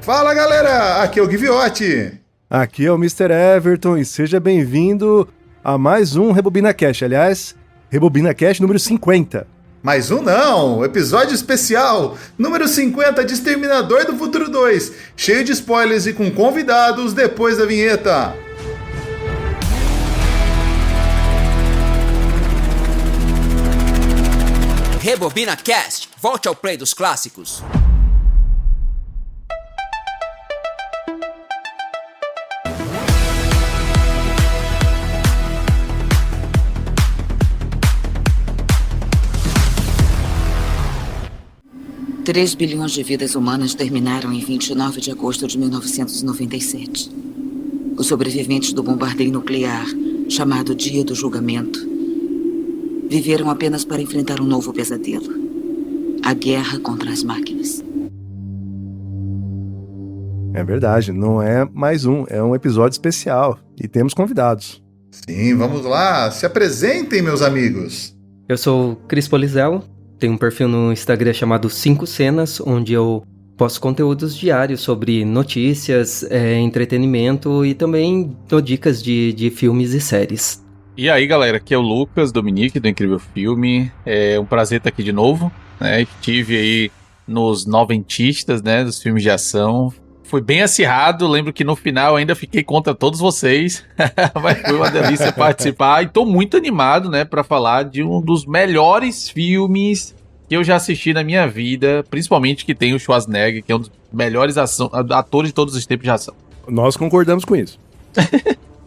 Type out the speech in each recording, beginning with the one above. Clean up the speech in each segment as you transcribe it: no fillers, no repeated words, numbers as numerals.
Fala galera, aqui é o Giviotti. Aqui é o Mr. Everton e seja bem-vindo a mais um Rebobina Cash, aliás, Rebobina Cash número 50. Mais um não, episódio especial, número 50 de Exterminador do Futuro 2, cheio de spoilers e com convidados depois da vinheta. Rebobina Cast, volte ao play dos clássicos. Três bilhões de vidas humanas terminaram em 29 de agosto de 1997. Os sobreviventes do bombardeio nuclear, chamado Dia do Julgamento, viveram apenas para enfrentar um novo pesadelo: a guerra contra as máquinas. É verdade, não é mais um, é um episódio especial e temos convidados. Sim, vamos lá, se apresentem, meus amigos. Eu sou o Cris Polizello. Tenho um perfil no Instagram chamado 5 Cenas, onde eu posto conteúdos diários sobre notícias, entretenimento e também dou dicas de filmes e séries. E aí, galera, aqui é o Lucas Dominique, do Incrível Filme. É um prazer estar aqui de novo, né? Estive aí nos noventistas, né, dos filmes de ação. Foi bem acirrado, lembro que no final ainda fiquei contra todos vocês, mas foi uma delícia participar e tô muito animado, né, pra falar de um dos melhores filmes que eu já assisti na minha vida, principalmente que tem o Schwarzenegger, que é um dos melhores atores de todos os tempos de ação. Nós concordamos com isso.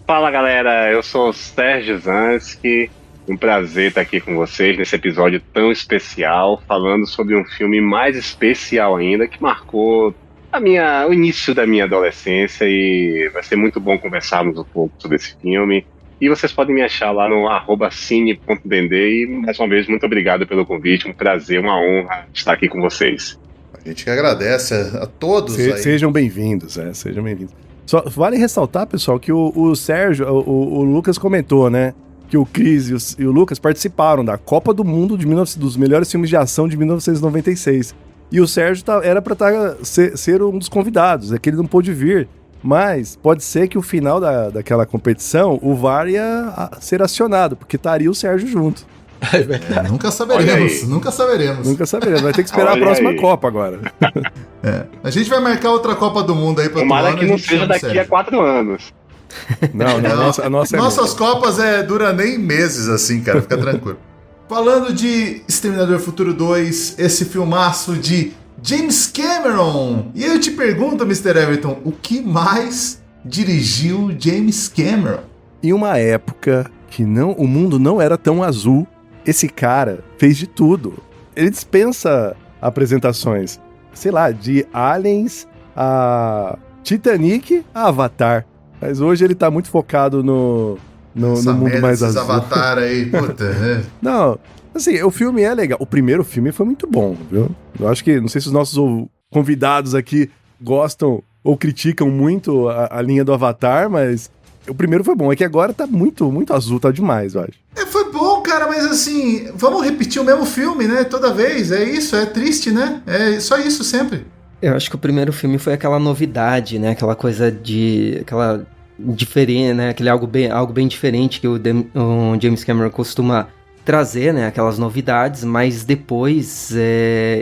Fala galera, eu sou o Sérgio Zansky, um prazer estar aqui com vocês nesse episódio tão especial, falando sobre um filme mais especial ainda, que marcou o início da minha adolescência, e vai ser muito bom conversarmos um pouco sobre esse filme. E vocês podem me achar lá no @cine.dendê, e mais uma vez, muito obrigado pelo convite, um prazer, uma honra estar aqui com vocês. A gente que agradece a todos aí. Sejam bem-vindos, sejam bem-vindos. Só vale ressaltar, pessoal, que o Sérgio, o Lucas comentou, né, que o Cris e o Lucas participaram da Copa do Mundo dos melhores filmes de ação de 1996. E o Sérgio era pra ser um dos convidados, é que ele não pôde vir. Mas pode ser que o final daquela competição, o VAR ia ser acionado, porque estaria o Sérgio junto. Nunca saberemos. Nunca saberemos, vai ter que esperar a próxima Copa agora. A gente vai marcar outra Copa do Mundo aí pra tomara que não seja daqui a 4 anos. Não, a nossa Nossas Copas dura nem meses assim, cara, fica tranquilo. Falando de Exterminador Futuro 2, esse filmaço de James Cameron. E eu te pergunto, Mr. Everton, o que mais dirigiu James Cameron? Em uma época que o mundo não era tão azul, esse cara fez de tudo. Ele dispensa apresentações, sei lá, de Aliens a Titanic a Avatar. Mas hoje ele tá muito focado no mundo mais azul. Avatar aí, puta. Não, assim, o filme é legal. O primeiro filme foi muito bom, viu? Eu acho que, não sei se os nossos convidados aqui gostam ou criticam muito a linha do Avatar, mas o primeiro foi bom. É que agora tá muito, muito azul, tá demais, eu acho. Foi bom, cara, mas assim, vamos repetir o mesmo filme, né? Toda vez, é isso, é triste, né? É só isso sempre. Eu acho que o primeiro filme foi aquela novidade, né? Aquela coisa aquela diferente, né? Aquele algo bem diferente que o James Cameron costuma trazer, né? Aquelas novidades, mas depois,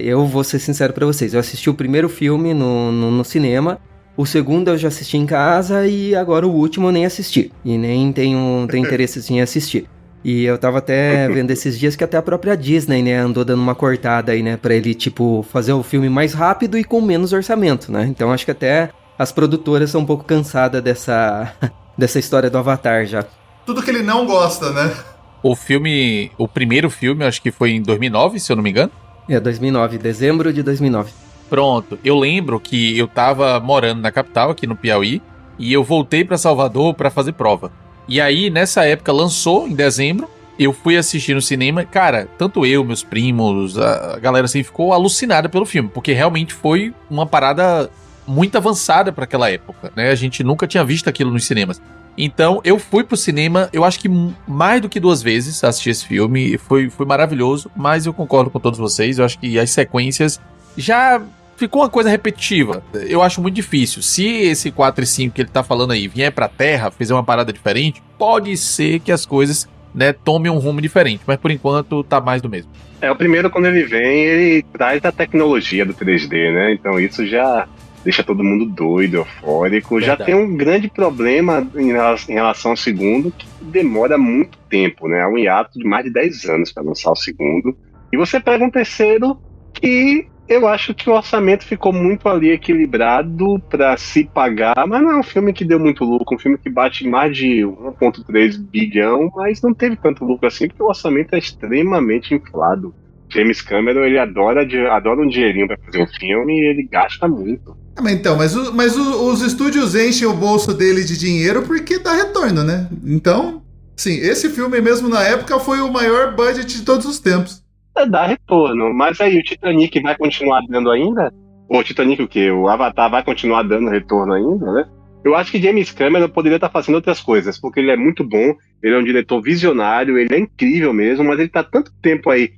eu vou ser sincero pra vocês, eu assisti o primeiro filme no cinema, o segundo eu já assisti em casa e agora o último eu nem assisti, e nem tenho interesse assim, em assistir. E eu tava até vendo esses dias que até a própria Disney, né, andou dando uma cortada aí, né, pra ele, tipo, fazer o filme mais rápido e com menos orçamento, né? Então acho que até as produtoras são um pouco cansadas dessa história do Avatar já. Tudo que ele não gosta, né? O primeiro filme, acho que foi em 2009, se eu não me engano. 2009, dezembro de 2009. Pronto, eu lembro que eu tava morando na capital, aqui no Piauí, e eu voltei pra Salvador pra fazer prova. E aí, nessa época, lançou, em dezembro, eu fui assistir no cinema, cara, tanto eu, meus primos, a galera assim, ficou alucinada pelo filme, porque realmente foi uma parada muito avançada pra aquela época, né? A gente nunca tinha visto aquilo nos cinemas. Então, eu fui pro cinema, eu acho que mais do que 2 vezes assistir esse filme, foi maravilhoso, mas eu concordo com todos vocês, eu acho que as sequências já ficou uma coisa repetitiva. Eu acho muito difícil. Se esse 4 e 5 que ele tá falando aí vier pra Terra, fizer uma parada diferente, pode ser que as coisas, né, tomem um rumo diferente. Mas por enquanto tá mais do mesmo. O primeiro, quando ele vem, ele traz a tecnologia do 3D, né? Então isso já deixa todo mundo doido, eufórico. Verdade. Já tem um grande problema em relação ao segundo, que demora muito tempo, né? Há um hiato de mais de 10 anos para lançar o segundo. E você pega um terceiro que eu acho que o orçamento ficou muito ali equilibrado para se pagar, mas não é um filme que deu muito lucro, um filme que bate mais de 1,3 bilhão, mas não teve tanto lucro assim, porque o orçamento é extremamente inflado. James Cameron, ele adora um dinheirinho para fazer um filme e ele gasta muito. Mas os estúdios enchem o bolso dele de dinheiro porque dá retorno, né? Então, sim, esse filme mesmo na época foi o maior budget de todos os tempos. Dá retorno, mas aí o Titanic vai continuar dando ainda? Ou o Titanic o quê? O Avatar vai continuar dando retorno ainda, né? Eu acho que James Cameron poderia estar fazendo outras coisas, porque ele é muito bom, ele é um diretor visionário, ele é incrível mesmo, mas ele tá tanto tempo aí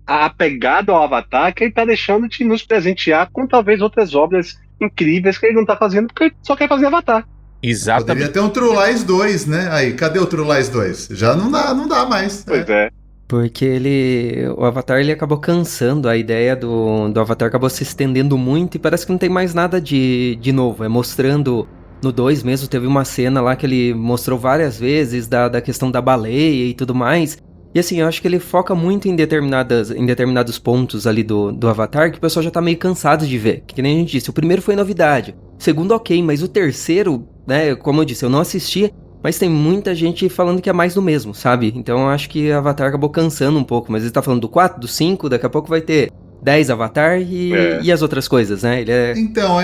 apegado ao Avatar que ele tá deixando de nos presentear com talvez outras obras incríveis que ele não tá fazendo porque ele só quer fazer Avatar. Exatamente. Poderia ter um True Lies 2, né? Aí, cadê o True Lies 2? Já não dá mais. Pois é. Porque o Avatar, ele acabou cansando, a ideia do Avatar acabou se estendendo muito e parece que não tem mais nada de novo. É mostrando, no 2 mesmo, teve uma cena lá que ele mostrou várias vezes da questão da baleia e tudo mais. E assim, eu acho que ele foca muito em determinados pontos ali do Avatar que o pessoal já tá meio cansado de ver. Que nem a gente disse, o primeiro foi novidade, o segundo ok, mas o terceiro, né, como eu disse, eu não assisti, mas tem muita gente falando que é mais do mesmo, sabe? Então eu acho que Avatar acabou cansando um pouco, mas ele tá falando do 4, do 5, daqui a pouco vai ter 10 Avatar e as outras coisas, né? Então,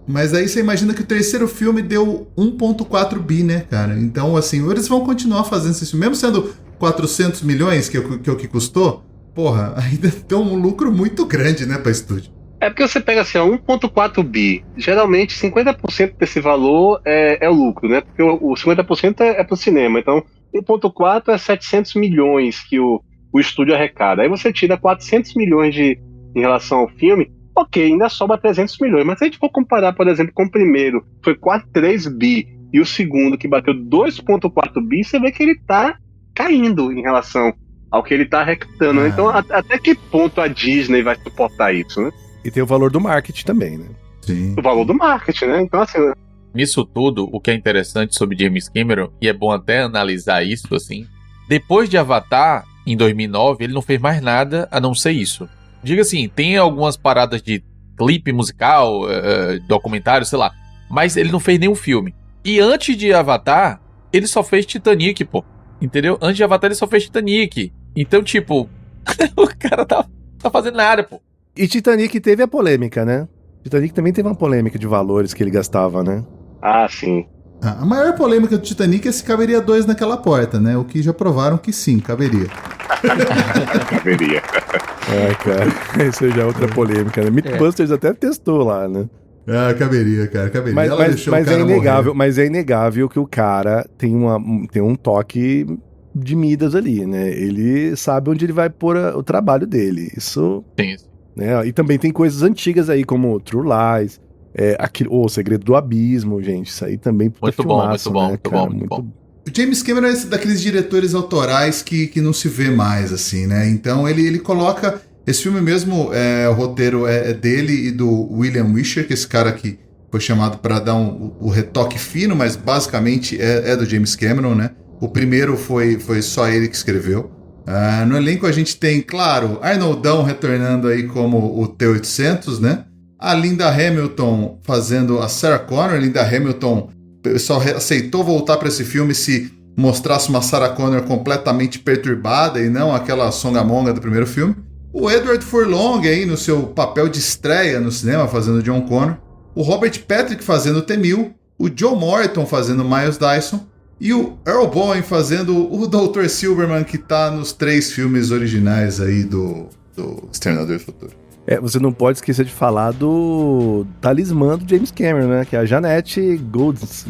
mas aí você imagina que o terceiro filme deu 1,4 bi, né, cara? Então, assim, eles vão continuar fazendo esse filme, mesmo sendo 400 milhões, que é o que custou, porra, ainda tem um lucro muito grande, né, pra estúdio. É porque você pega assim, 1,4 bi, geralmente 50% desse valor é o lucro, né? Porque o 50% é pro cinema, então 1,4 é 700 milhões que o estúdio arrecada. Aí você tira 400 milhões em relação ao filme, ok, ainda sobra 300 milhões, mas se a gente for comparar, por exemplo, com o primeiro, foi 4,3 bi, e o segundo, que bateu 2,4 bi, você vê que ele tá caindo em relação ao que ele tá arrecadando, né? Então até que ponto a Disney vai suportar isso, né? E tem o valor do marketing também, né? Sim. O valor do marketing, né? Então, assim... Nisso tudo, o que é interessante sobre James Cameron, e é bom até analisar isso, assim, depois de Avatar, em 2009, ele não fez mais nada a não ser isso. Diga assim, tem algumas paradas de clipe musical, documentário, sei lá, mas ele não fez nenhum filme. E antes de Avatar, ele só fez Titanic, pô. Entendeu? Antes de Avatar, ele só fez Titanic. Então, tipo, o cara tá fazendo nada, pô. E Titanic teve a polêmica, né? Titanic também teve uma polêmica de valores que ele gastava, né? Ah, sim. A maior polêmica do Titanic é se caberia 2 naquela porta, né? O que já provaram que sim, caberia. Caberia. Ai, cara, isso já é outra polêmica, né? Mythbusters até testou lá, né? Ah, caberia, cara, caberia. Mas é inegável, mas é inegável que o cara tem um toque de Midas ali, né? Ele sabe onde ele vai pôr o trabalho dele. Isso... Tem isso. Né? E também tem coisas antigas aí, como True Lies, O Segredo do Abismo, gente. Isso aí também muito filmaço, bom, né, muito cara? bom, muito bom. O James Cameron é esse daqueles diretores autorais que não se vê mais, assim, né? Então ele coloca... Esse filme mesmo, o roteiro é dele e do William Wisher, que é esse cara que foi chamado para dar o retoque fino, mas basicamente é do James Cameron, né? O primeiro foi só ele que escreveu. No elenco a gente tem, claro, Arnoldão retornando aí como o T-800, né? A Linda Hamilton fazendo a Sarah Connor. Linda Hamilton, o pessoal aceitou voltar para esse filme se mostrasse uma Sarah Connor completamente perturbada e não aquela songamonga do primeiro filme. O Edward Furlong aí no seu papel de estreia no cinema fazendo John Connor. O Robert Patrick fazendo o T-1000. O Joe Morton fazendo Miles Dyson. E o Earl Boen fazendo o Dr. Silverman, que tá nos 3 filmes originais aí do Exterminador do Futuro. Você não pode esquecer de falar do talismã do James Cameron, né? Que é a Janette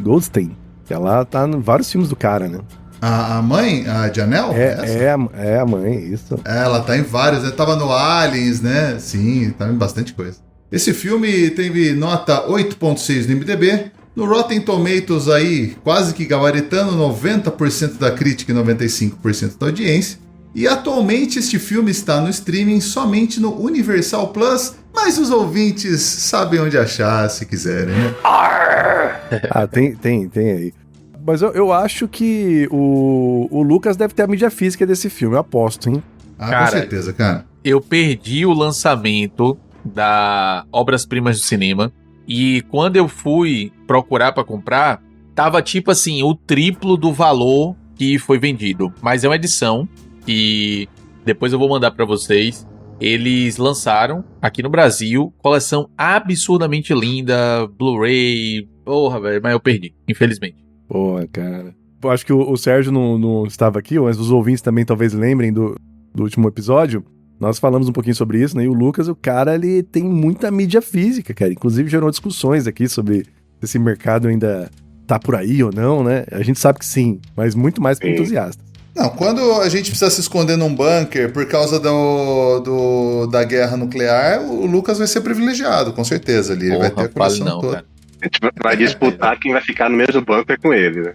Goldstein. Ela tá em vários filmes do cara, né? A mãe, a Janelle? É a mãe, isso. Ela tá em vários, né? Tava no Aliens, né? Sim, tá em bastante coisa. Esse filme teve nota 8.6 no IMDb, no Rotten Tomatoes aí quase que gabaritando 90% da crítica e 95% da audiência. E atualmente este filme está no streaming somente no Universal Plus, mas os ouvintes sabem onde achar se quiserem, né? Tem aí. Mas eu acho que o Lucas deve ter a mídia física desse filme, eu aposto, hein? Cara, com certeza, cara. Eu perdi o lançamento da Obras-Primas do Cinema e quando eu fui procurar pra comprar, tava tipo assim, o triplo do valor que foi vendido. Mas é uma edição que depois eu vou mandar pra vocês. Eles lançaram aqui no Brasil, coleção absurdamente linda, Blu-ray, porra, velho, mas eu perdi, infelizmente. Porra, cara. Eu acho que o Sérgio não estava aqui, mas os ouvintes também talvez lembrem do último episódio. Nós falamos um pouquinho sobre isso, né? E o Lucas, o cara, ele tem muita mídia física, cara. Inclusive gerou discussões aqui sobre se esse mercado ainda tá por aí ou não, né? A gente sabe que sim, mas muito mais para entusiastas. Não, quando a gente precisa se esconder num bunker por causa da guerra nuclear, o Lucas vai ser privilegiado, com certeza. Ali. Ele vai ter a coleção toda. Cara. A gente vai disputar quem vai ficar no mesmo bunker com ele, né?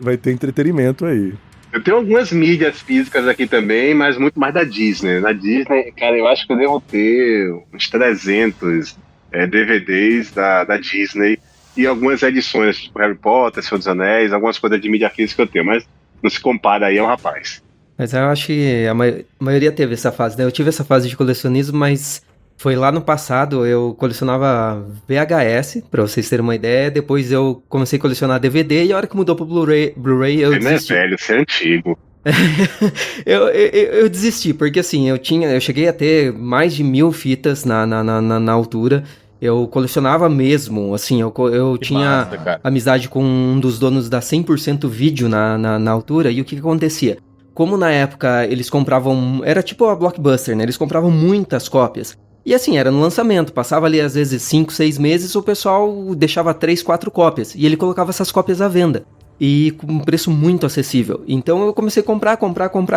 Vai ter entretenimento aí. Eu tenho algumas mídias físicas aqui também, mas muito mais da Disney. Na Disney, cara, eu acho que eu devo ter uns 300 DVDs da Disney e algumas edições, tipo Harry Potter, Senhor dos Anéis, algumas coisas de mídia física eu tenho, mas não se compara aí ao rapaz. Mas eu acho que a maioria teve essa fase, né? Eu tive essa fase de colecionismo, mas foi lá no passado, eu colecionava VHS, pra vocês terem uma ideia, depois eu comecei a colecionar DVD e a hora que mudou pro Blu-ray eu desisti. Você não é velho, você é antigo. eu desisti, porque assim, eu cheguei a ter mais de 1000 fitas na altura, eu colecionava mesmo, assim, eu tinha amizade com um dos donos da 100% Vídeo na altura, e o que acontecia? Como na época eles compravam, era tipo a Blockbuster, né, eles compravam muitas cópias. E assim, era no lançamento, passava ali às vezes 5, 6 meses, o pessoal deixava 3, 4 cópias, e ele colocava essas cópias à venda, e com um preço muito acessível. Então eu comecei a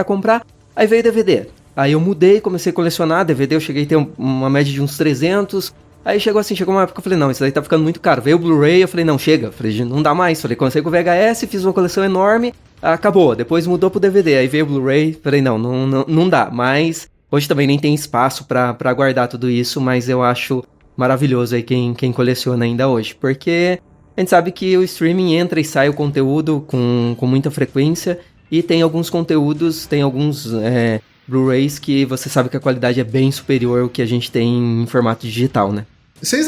comprar, aí veio DVD. Aí eu mudei, comecei a colecionar DVD, eu cheguei a ter uma média de uns 300, aí chegou uma época que eu falei, não, isso daí tá ficando muito caro. Veio o Blu-ray, eu falei, não, chega, falei, não dá mais. Falei, comecei com o VHS, fiz uma coleção enorme, acabou, depois mudou pro DVD, aí veio o Blu-ray, falei, não dá, mas... Hoje também nem tem espaço pra guardar tudo isso, mas eu acho maravilhoso aí quem coleciona ainda hoje. Porque a gente sabe que o streaming entra e sai o conteúdo com muita frequência, e tem alguns conteúdos, tem alguns Blu-rays que você sabe que a qualidade é bem superior ao que a gente tem em formato digital, né?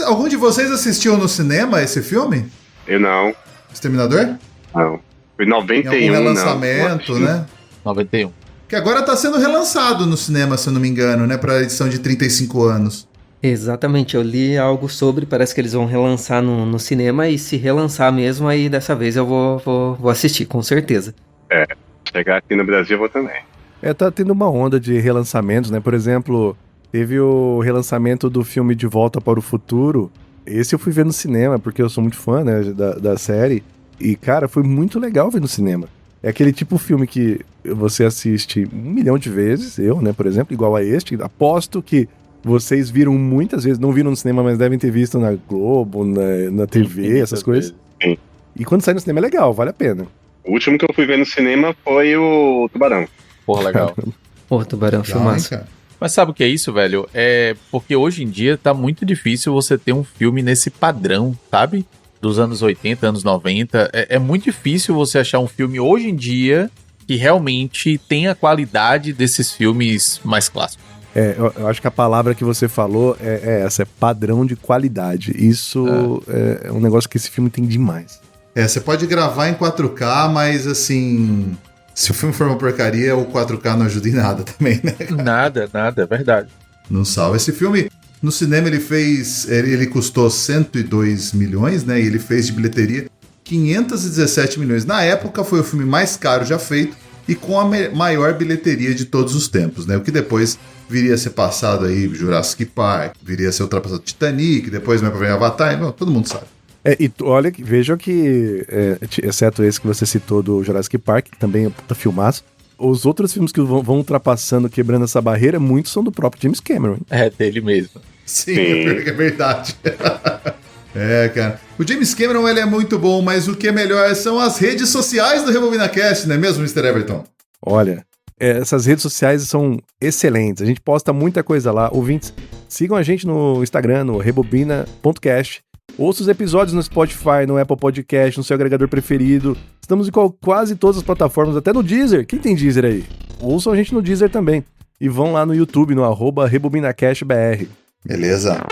Algum de vocês assistiu no cinema esse filme? Eu não. Exterminador? Não. Foi 91, em algum relançamento, né? 91. Que agora tá sendo relançado no cinema, se eu não me engano, né? Pra edição de 35 anos. Exatamente, eu li algo sobre, parece que eles vão relançar no cinema, e se relançar mesmo, aí dessa vez eu vou assistir, com certeza. Chegar aqui no Brasil eu vou também. Tá tendo uma onda de relançamentos, né? Por exemplo, teve o relançamento do filme De Volta para o Futuro. Esse eu fui ver no cinema, porque eu sou muito fã, né, da série. E, cara, foi muito legal ver no cinema. É aquele tipo de filme que você assiste 1 milhão de vezes, eu, né, por exemplo, igual a este. Aposto que vocês viram muitas vezes, não viram no cinema, mas devem ter visto na Globo, na TV, essas coisas. Sim. E quando sai no cinema é legal, vale a pena. O último que eu fui ver no cinema foi o Tubarão. Porra, legal. Pô, Tubarão, filmaço. Mas sabe o que é isso, velho? É porque hoje em dia tá muito difícil você ter um filme nesse padrão, sabe? Dos anos 80, anos 90. É muito difícil você achar um filme hoje em dia que realmente tenha a qualidade desses filmes mais clássicos. Eu acho que a palavra que você falou é essa, é padrão de qualidade. Isso é um negócio que esse filme tem demais. Você pode gravar em 4K, mas assim... Se o filme for uma porcaria, o 4K não ajuda em nada também, né? Nada, é verdade. Não salva. Esse filme, no cinema, ele custou 102 milhões, né? E ele fez de bilheteria 517 milhões. Na época, foi o filme mais caro já feito e com a maior bilheteria de todos os tempos, né? O que depois viria a ser passado aí, Jurassic Park, viria a ser ultrapassado Titanic, depois mais pra ver Avatar, não, todo mundo sabe. Olha, vejam que, exceto esse que você citou do Jurassic Park, que também é um puta filmaço, os outros filmes que vão ultrapassando, quebrando essa barreira, muitos são do próprio James Cameron. É, dele mesmo. Sim, é verdade. Cara. O James Cameron, ele é muito bom, mas o que é melhor são as redes sociais do RebobinaCast, não é mesmo, Mr. Everton? Olha, essas redes sociais são excelentes. A gente posta muita coisa lá. Ouvintes, sigam a gente no Instagram, no rebobina.cast. Ouça os episódios no Spotify, no Apple Podcast, no seu agregador preferido. Estamos em quase todas as plataformas, até no Deezer. Quem tem Deezer aí? Ouçam a gente no Deezer também. E vão lá no YouTube, no @RebobinaCastBR. Beleza.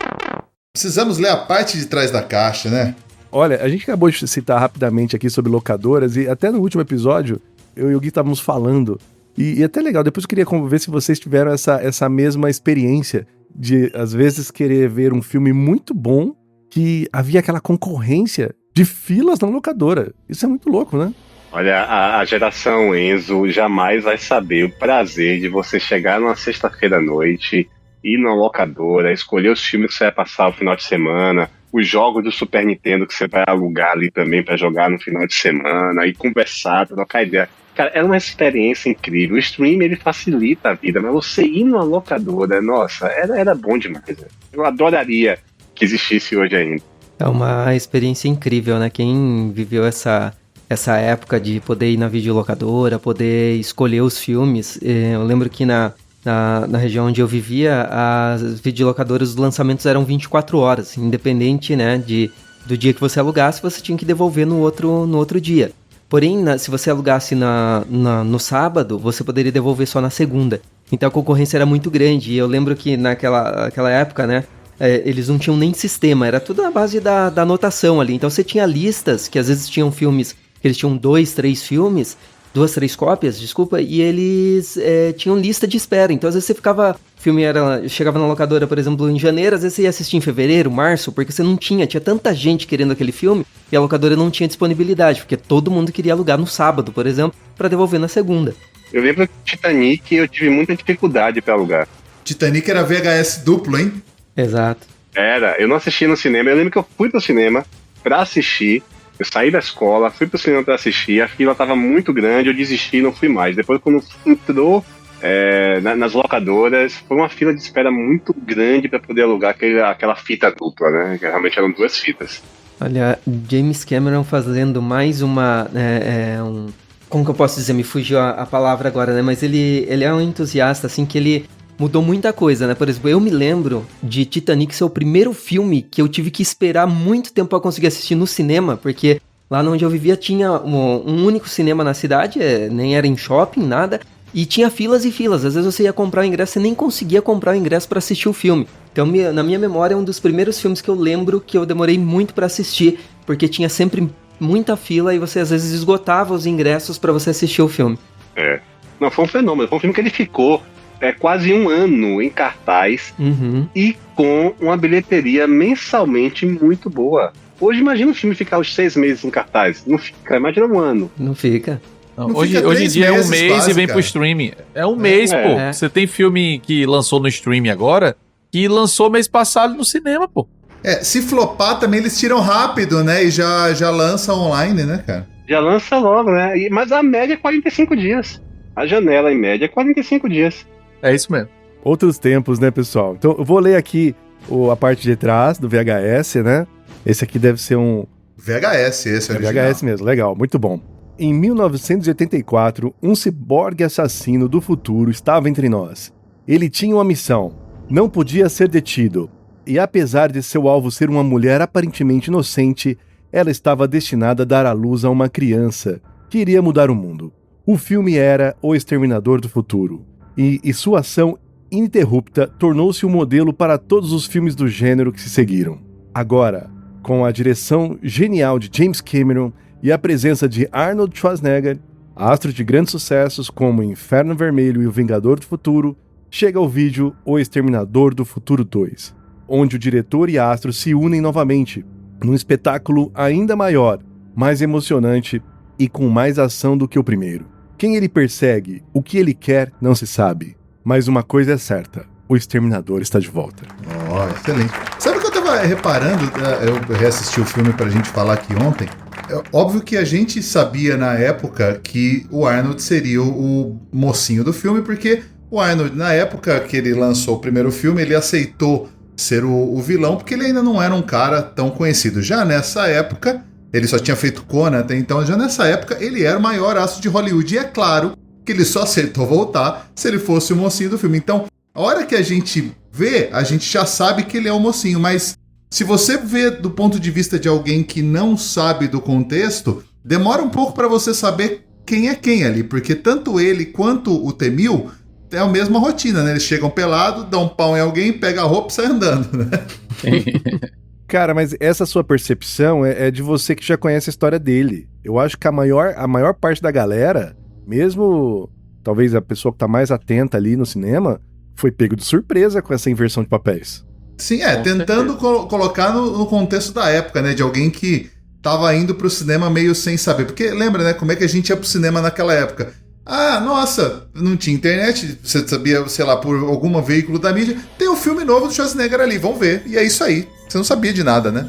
Precisamos ler a parte de trás da caixa, né? Olha, a gente acabou de citar rapidamente aqui sobre locadoras e até no último episódio, eu e o Gui estávamos falando. E até legal, depois eu queria ver se vocês tiveram essa mesma experiência de, às vezes, querer ver um filme muito bom que havia aquela concorrência de filas na locadora. Isso é muito louco, né? Olha, a geração Enzo jamais vai saber o prazer de você chegar numa sexta-feira à noite, ir na locadora, escolher os filmes que você vai passar o final de semana, os jogos do Super Nintendo que você vai alugar ali também pra jogar no final de semana, e conversar, trocar ideia. Cara, é uma experiência incrível. O stream, ele facilita a vida, mas você ir numa locadora, nossa, era bom demais. Né? Eu adoraria que existisse hoje ainda. É uma experiência incrível, né? Quem viveu essa época de poder ir na videolocadora, poder escolher os filmes. Eu lembro que na região onde eu vivia, as videolocadoras, os lançamentos eram 24 horas, independente, né, do dia que você alugasse, você tinha que devolver no outro dia. Porém, se você alugasse no sábado, você poderia devolver só na segunda. Então a concorrência era muito grande. E eu lembro que naquela época, né, eles não tinham nem sistema, era tudo na base da anotação ali. Então você tinha listas, que às vezes tinham filmes, que eles tinham 2, 3 filmes, 2, 3 cópias, desculpa, e eles tinham lista de espera. Então às vezes você ficava, o filme chegava na locadora, por exemplo, em janeiro, às vezes você ia assistir em fevereiro, março, porque você não tinha tanta gente querendo aquele filme, e a locadora não tinha disponibilidade, porque todo mundo queria alugar no sábado, por exemplo, para devolver na segunda. Eu lembro que Titanic eu tive muita dificuldade para alugar. Titanic era VHS duplo, hein? Exato. Eu não assisti no cinema, eu lembro que eu fui pro cinema pra assistir, eu saí da escola, fui pro cinema pra assistir, a fila tava muito grande, eu desisti e não fui mais. Depois, quando entrou nas locadoras, foi uma fila de espera muito grande pra poder alugar aquela fita dupla, né? Que realmente eram 2 fitas. Olha, James Cameron fazendo mais uma... como que eu posso dizer? Me fugiu a palavra agora, né? Mas ele é um entusiasta, assim, que ele mudou muita coisa, né? Por exemplo, eu me lembro de Titanic ser o primeiro filme que eu tive que esperar muito tempo para conseguir assistir no cinema, porque lá onde eu vivia tinha um único cinema na cidade, nem era em shopping, nada, e tinha filas e filas. Às vezes você ia comprar o ingresso e nem conseguia comprar o ingresso para assistir o filme. Então, na minha memória, é um dos primeiros filmes que eu lembro que eu demorei muito para assistir, porque tinha sempre muita fila e você às vezes esgotava os ingressos para você assistir o filme. Não, foi um fenômeno. Foi um filme que ele ficou quase 1 ano em cartaz e com uma bilheteria mensalmente muito boa. Hoje, imagina um filme ficar os 6 meses em cartaz. Não fica, imagina 1 ano. Não fica. Hoje em dia é 1 mês quase, e vem pro streaming. É 1 mês, pô. Você tem filme que lançou no streaming agora, que lançou mês passado no cinema, pô. Se flopar também eles tiram rápido, né? E já lança online, né, cara? Já lança logo, né? Mas a média é 45 dias. A janela, em média, é 45 dias. É isso mesmo. Outros tempos, né, pessoal? Então, eu vou ler aqui a parte de trás do VHS, né? Esse aqui deve ser um... VHS, esse é original. VHS mesmo, legal, muito bom. Em 1984, um ciborgue assassino do futuro estava entre nós. Ele tinha uma missão. Não podia ser detido. E apesar de seu alvo ser uma mulher aparentemente inocente, ela estava destinada a dar à luz a uma criança que iria mudar o mundo. O filme era O Exterminador do Futuro. E sua ação ininterrupta tornou-se um modelo para todos os filmes do gênero que se seguiram. Agora, com a direção genial de James Cameron e a presença de Arnold Schwarzenegger, astro de grandes sucessos como Inferno Vermelho e O Vingador do Futuro, chega ao vídeo O Exterminador do Futuro 2, onde o diretor e astro se unem novamente, num espetáculo ainda maior, mais emocionante e com mais ação do que o primeiro. Quem ele persegue, o que ele quer, não se sabe. Mas uma coisa é certa, o Exterminador está de volta. Excelente. Sabe o que eu tava reparando? Eu reassisti o filme pra gente falar aqui ontem. É óbvio que a gente sabia na época que o Arnold seria o mocinho do filme, porque o Arnold, na época que ele lançou o primeiro filme, ele aceitou ser o vilão, porque ele ainda não era um cara tão conhecido. Já nessa época, ele só tinha feito Conan até então, já nessa época ele era o maior astro de Hollywood, e é claro que ele só aceitou voltar se ele fosse o mocinho do filme. Então, a hora que a gente vê, a gente já sabe que ele é o mocinho, mas se você vê do ponto de vista de alguém que não sabe do contexto, demora um pouco para você saber quem é quem ali, porque tanto ele quanto o T-1000 é a mesma rotina, né? Eles chegam pelado, dão um pau em alguém, pega a roupa e sai andando, né? Cara, mas essa sua percepção é de você que já conhece a história dele. Eu acho que a maior parte da galera, mesmo talvez a pessoa que tá mais atenta ali no cinema, foi pego de surpresa com essa inversão de papéis. Sim, tentando colocar no contexto da época, né? De alguém que tava indo pro cinema meio sem saber. Porque lembra, né? Como é que a gente ia pro cinema naquela época? Ah, nossa, não tinha internet, você sabia, sei lá, por algum veículo da mídia, tem um filme novo do Schwarzenegger ali, vamos ver. E é isso aí. Você não sabia de nada, né?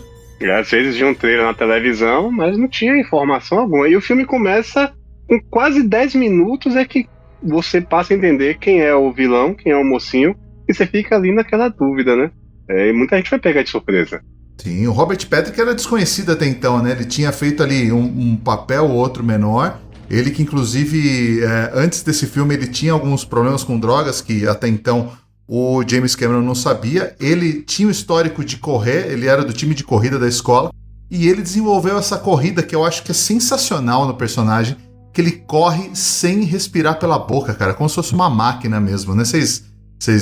Às vezes tinha um trailer na televisão, mas não tinha informação alguma. E o filme começa com quase 10 minutos é que você passa a entender quem é o vilão, quem é o mocinho, e você fica ali naquela dúvida, né? E muita gente vai pegar de surpresa. Sim, o Robert Patrick era desconhecido até então, né? Ele tinha feito ali um papel ou outro menor. Ele que, inclusive, antes desse filme, ele tinha alguns problemas com drogas que até então o James Cameron não sabia. Ele tinha um histórico de correr, ele era do time de corrida da escola, e ele desenvolveu essa corrida que eu acho que é sensacional no personagem, que ele corre sem respirar pela boca, cara, como se fosse uma máquina mesmo, né? Vocês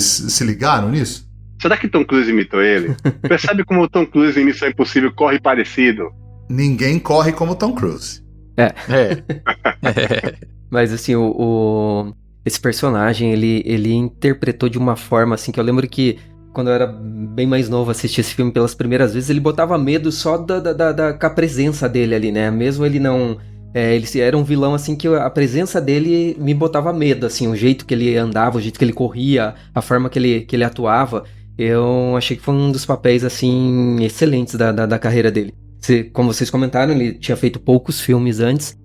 se ligaram nisso? Será que Tom Cruise imitou ele? Percebe como o Tom Cruise em Missão Impossível corre parecido? Ninguém corre como Tom Cruise. Mas assim, esse personagem, ele interpretou de uma forma assim, que eu lembro que quando eu era bem mais novo, assisti esse filme pelas primeiras vezes, ele botava medo só com a presença dele ali, né? Mesmo ele não... ele era um vilão assim que a presença dele me botava medo, assim, o jeito que ele andava, o jeito que ele corria, a forma que ele atuava. Eu achei que foi um dos papéis assim excelentes da carreira dele. Como vocês comentaram, ele tinha feito poucos filmes antes,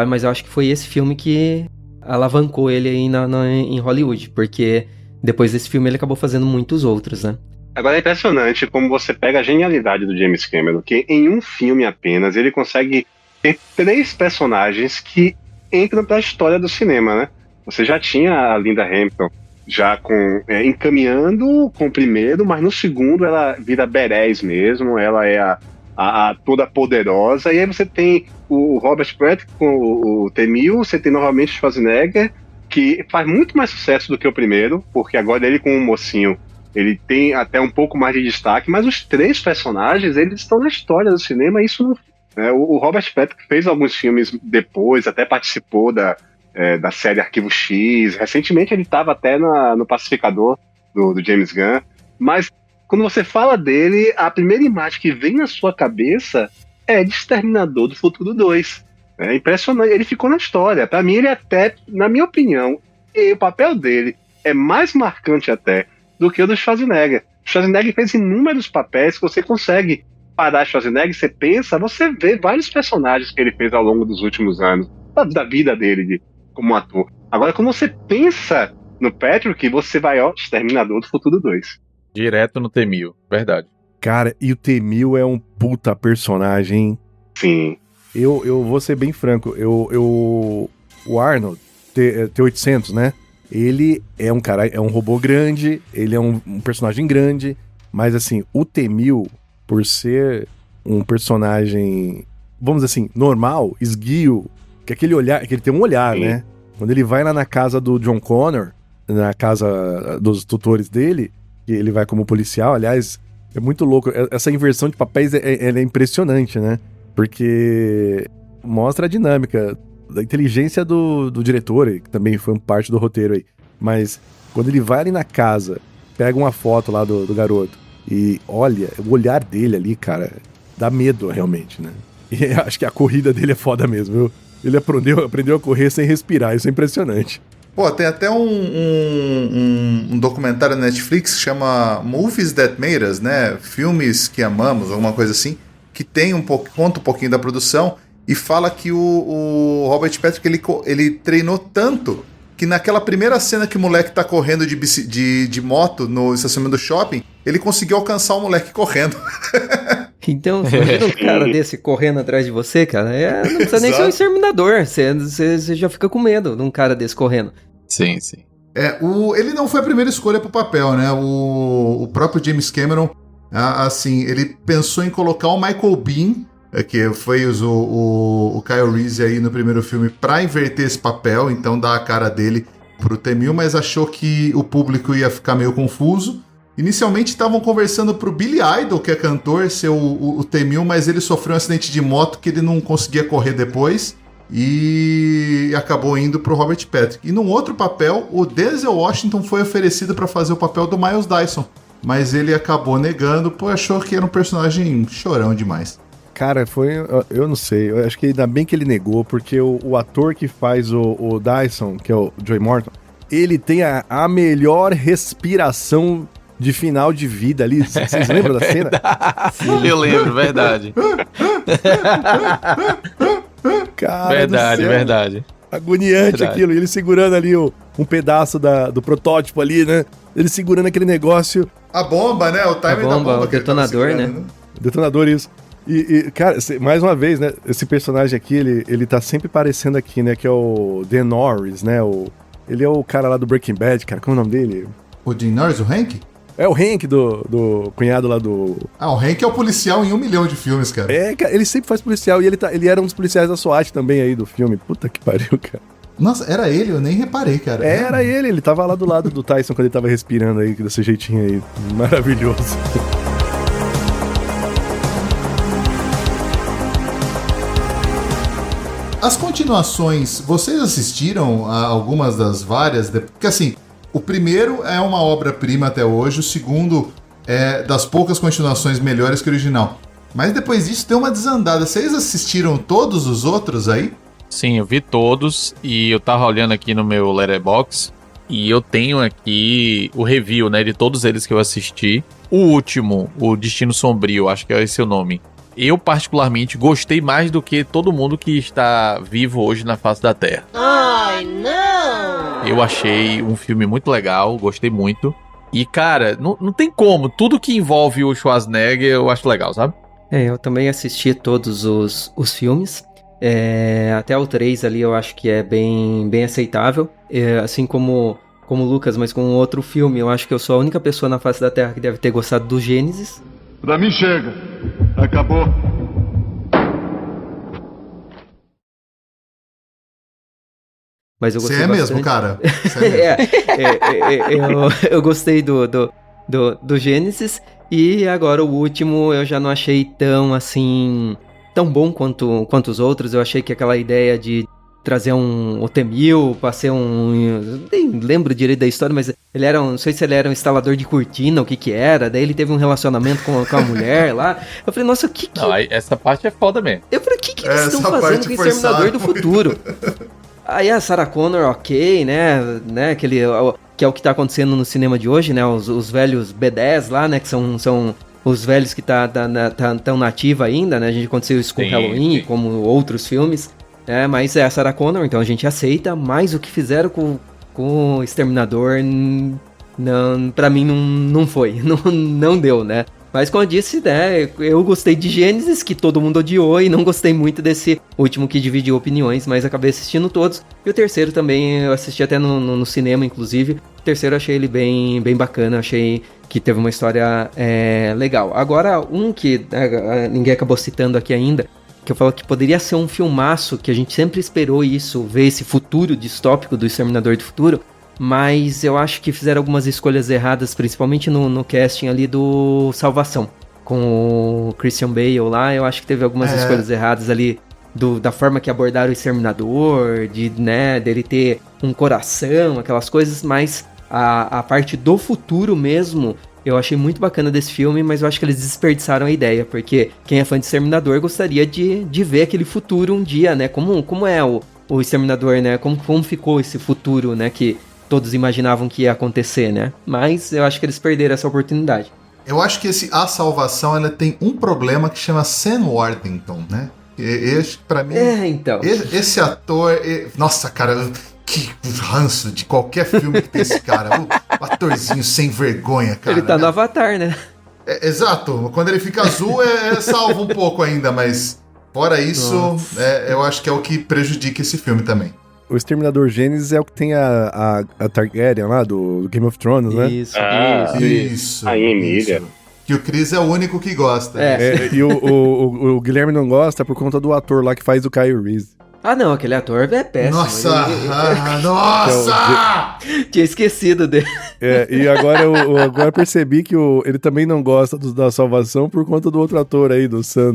mas eu acho que foi esse filme que alavancou ele aí em Hollywood, porque depois desse filme ele acabou fazendo muitos outros, né? Agora é impressionante como você pega a genialidade do James Cameron, que em um filme apenas ele consegue ter 3 personagens que entram para a história do cinema, né? Você já tinha a Linda Hamilton já encaminhando com o primeiro, mas no segundo ela vira badass mesmo, ela é a toda poderosa, e aí você tem o Robert Pratt com o T-1000, você tem novamente o Schwarzenegger, que faz muito mais sucesso do que o primeiro, porque agora ele com o mocinho, ele tem até um pouco mais de destaque, mas os 3 personagens, eles estão na história do cinema, e isso não... O Robert Patrick fez alguns filmes depois, até participou da série Arquivo X. Recentemente ele estava até no Pacificador do James Gunn. Mas quando você fala dele, a primeira imagem que vem na sua cabeça é de Exterminador do Futuro 2. É impressionante, ele ficou na história. Para mim, ele até, na minha opinião, o papel dele é mais marcante até do que o do Schwarzenegger. O Schwarzenegger fez inúmeros papéis que você consegue parar Schwarzenegger, você pensa, você vê vários personagens que ele fez ao longo dos últimos anos, da vida dele como ator. Agora, quando você pensa no Patrick, você vai, Exterminador do Futuro 2. Direto no T-1000, verdade. Cara, e o T-1000 é um puta personagem, hein? Sim. Eu vou ser bem franco, o Arnold, T-800, né? Ele é um cara, é um robô grande, ele é um personagem grande, mas assim, o T-1000, por ser um personagem, vamos dizer assim, normal, esguio, que aquele olhar, que ele tem um olhar, Sim. né? Quando ele vai lá na casa do John Connor, na casa dos tutores dele, que ele vai como policial, aliás, é muito louco. Essa inversão de papéis ela é impressionante, né? Porque mostra a dinâmica da inteligência do diretor, que também foi parte do roteiro aí. Mas quando ele vai ali na casa, pega uma foto lá do garoto e olha, o olhar dele ali, cara, dá medo realmente, né? E acho que a corrida dele é foda mesmo, viu? Ele aprendeu a correr sem respirar, isso é impressionante. Pô, tem até um documentário na Netflix que chama Movies That Made Us, né? Filmes que amamos, alguma coisa assim, que tem conta um pouquinho da produção, e fala que o Robert Patrick, ele treinou tanto que naquela primeira cena que o moleque tá correndo de moto no estacionamento do shopping, ele conseguiu alcançar o moleque correndo. Então, imagina um cara desse correndo atrás de você, cara, não precisa nem ser um exterminador, você já fica com medo de um cara desse correndo. Sim, sim. Ele não foi a primeira escolha pro papel, né? O próprio James Cameron, assim, ele pensou em colocar o Michael Biehn, que foi o Kyle Reese aí no primeiro filme, pra inverter esse papel, então dar a cara dele pro T-1000, mas achou que o público ia ficar meio confuso. Inicialmente estavam conversando pro Billy Idol, que é cantor, ser o T-1000, mas ele sofreu um acidente de moto que ele não conseguia correr depois e acabou indo pro Robert Patrick. E num outro papel, o Denzel Washington foi oferecido para fazer o papel do Miles Dyson, mas ele acabou negando, achou que era um personagem chorão demais. Cara, eu não sei, eu acho que ainda bem que ele negou, porque o ator que faz o Dyson, que é o Joey Morton, ele tem a melhor respiração de final de vida ali. Vocês lembram da cena? Sim. Eu lembro, verdade. Cara, verdade. Agoniante verdade. Aquilo. E ele segurando ali um pedaço do protótipo ali, né? Ele segurando aquele negócio. A bomba, né? O timing da bomba. O detonador, né? Detonador, isso. E, cara, mais uma vez, né? Esse personagem aqui, ele tá sempre aparecendo aqui, né? Que é o Dan Norris, né? Ele é o cara lá do Breaking Bad, cara. Como é o nome dele? O Dean Norris, o Hank? É o Hank do cunhado lá do... O Hank é o policial em 1 milhão de filmes, cara. Cara, ele sempre faz policial. E ele era um dos policiais da SWAT também aí do filme. Puta que pariu, cara. Nossa, era ele? Eu nem reparei, cara. Era ele tava lá do lado do Tyson quando ele tava respirando aí, desse jeitinho aí. Maravilhoso. As continuações, vocês assistiram a algumas das várias? Porque assim, o primeiro é uma obra-prima até hoje, o segundo é das poucas continuações melhores que o original. Mas depois disso deu uma desandada. Vocês assistiram todos os outros aí? Sim, eu vi todos e eu tava olhando aqui no meu Letterboxd e eu tenho aqui o review, né, de todos eles que eu assisti. O último, o Destino Sombrio, acho que é esse o nome. Eu, particularmente, gostei mais do que todo mundo que está vivo hoje na face da Terra. Ai, não! Eu achei um filme muito legal, gostei muito. E, cara, não tem como. Tudo que envolve o Schwarzenegger eu acho legal, sabe? Eu também assisti todos os filmes. Até o 3 ali eu acho que é bem aceitável. Assim como o Lucas, mas com outro filme, eu acho que eu sou a única pessoa na face da Terra que deve ter gostado do Gênesis. Pra mim chega. Acabou. Mas eu gostei Você é bastante. mesmo, cara? Você é mesmo. Eu gostei do Gênesis. E agora o último eu já não achei tão assim... tão bom quanto os outros. Eu achei que aquela ideia de trazer o T-1000 pra ser nem lembro direito da história, mas ele era não sei se ele era um instalador de cortina, o que era, daí ele teve um relacionamento com a mulher lá. Eu falei, nossa, o que... Não, essa parte é foda mesmo. Eu falei, o que eles estão fazendo com o Exterminador do Futuro? Aí a Sarah Connor, ok, né, aquele... que é o que tá acontecendo no cinema de hoje, né, os velhos B10 lá, né, que são os velhos que tão nativa ainda, né, a gente aconteceu isso com Halloween, como outros filmes, mas é a Sarah Connor, então a gente aceita, mas o que fizeram com o Exterminador, não, pra mim não foi, não deu, né. Mas como eu disse, né, eu gostei de Gênesis, que todo mundo odiou, e não gostei muito desse último que dividiu opiniões, mas acabei assistindo todos. E o terceiro também, eu assisti até no cinema, inclusive. O terceiro eu achei ele bem bacana, achei que teve uma história legal. Agora, um que ninguém acabou citando aqui ainda, que eu falo que poderia ser um filmaço, que a gente sempre esperou isso, ver esse futuro distópico do Exterminador do Futuro, mas eu acho que fizeram algumas escolhas erradas, principalmente no casting ali do Salvação, com o Christian Bale lá. Eu acho que teve algumas escolhas erradas ali, da forma que abordaram o Exterminador, dele ter um coração, aquelas coisas, mas a parte do futuro mesmo, eu achei muito bacana desse filme, mas eu acho que eles desperdiçaram a ideia, porque quem é fã de Exterminador gostaria de ver aquele futuro um dia, né, como é o Exterminador, né, como ficou esse futuro, né, que todos imaginavam que ia acontecer, né? Mas eu acho que eles perderam essa oportunidade. Eu acho que A Salvação ela tem um problema que chama Sam Worthington, né? Pra mim, então. esse ator... Nossa, cara, que ranço de qualquer filme que tem esse cara. O atorzinho sem vergonha, cara. Ele tá no Avatar, né? Exato. Quando ele fica azul, salva um pouco ainda, mas fora isso, eu acho que é o que prejudica esse filme também. O Exterminador Gênesis é o que tem a Targaryen lá, do Game of Thrones, né? Isso. A Emília. Que o Chris é o único que gosta. E o Guilherme não gosta por conta do ator lá que faz o Kyle Reese. Ah, não, aquele ator é péssimo. Nossa! Nossa! Tinha esquecido dele. E agora eu percebi que ele também não gosta da Salvação por conta do outro ator aí, do Sam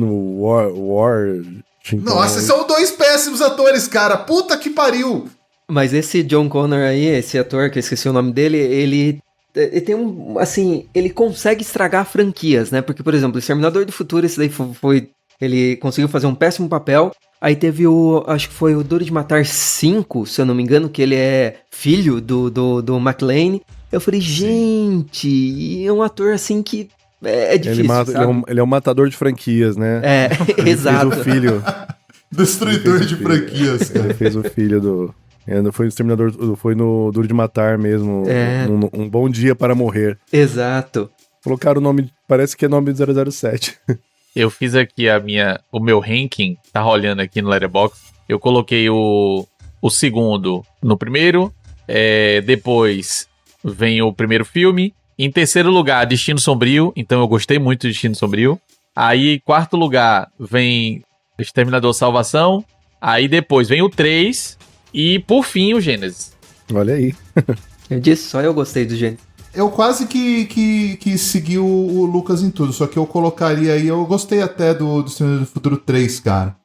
Nossa, são dois péssimos atores, cara. Puta que pariu! Mas esse John Connor aí, esse ator, que eu esqueci o nome dele, ele tem ele consegue estragar franquias, né? Porque, por exemplo, o Exterminador do Futuro, esse daí ele conseguiu fazer um péssimo papel. Aí teve acho que foi o Duro de Matar 5, se eu não me engano, que ele é filho do McLean. Eu falei, gente, é um ator assim que é difícil, ele é um matador de franquias, né? Exato. Ele fez o filho. Destruidor de franquias, cara. Ele fez o filho do... Não foi no Exterminador, foi no Duro de Matar mesmo. Um Bom Dia para Morrer. Exato. Colocaram o nome, parece que é nome do 007. Eu fiz aqui o meu ranking, tá rolando aqui no Letterboxd. Eu coloquei o segundo no primeiro, depois vem o primeiro filme. Em terceiro lugar, Destino Sombrio, então eu gostei muito de Destino Sombrio. Aí, quarto lugar, vem Exterminador Salvação. Aí depois vem o 3 e, por fim, o Gênesis. Olha aí. Eu disse, só eu gostei do Gênesis. Eu quase que segui o Lucas em tudo, só que eu colocaria aí, eu gostei até do Exterminador do Futuro 3, cara.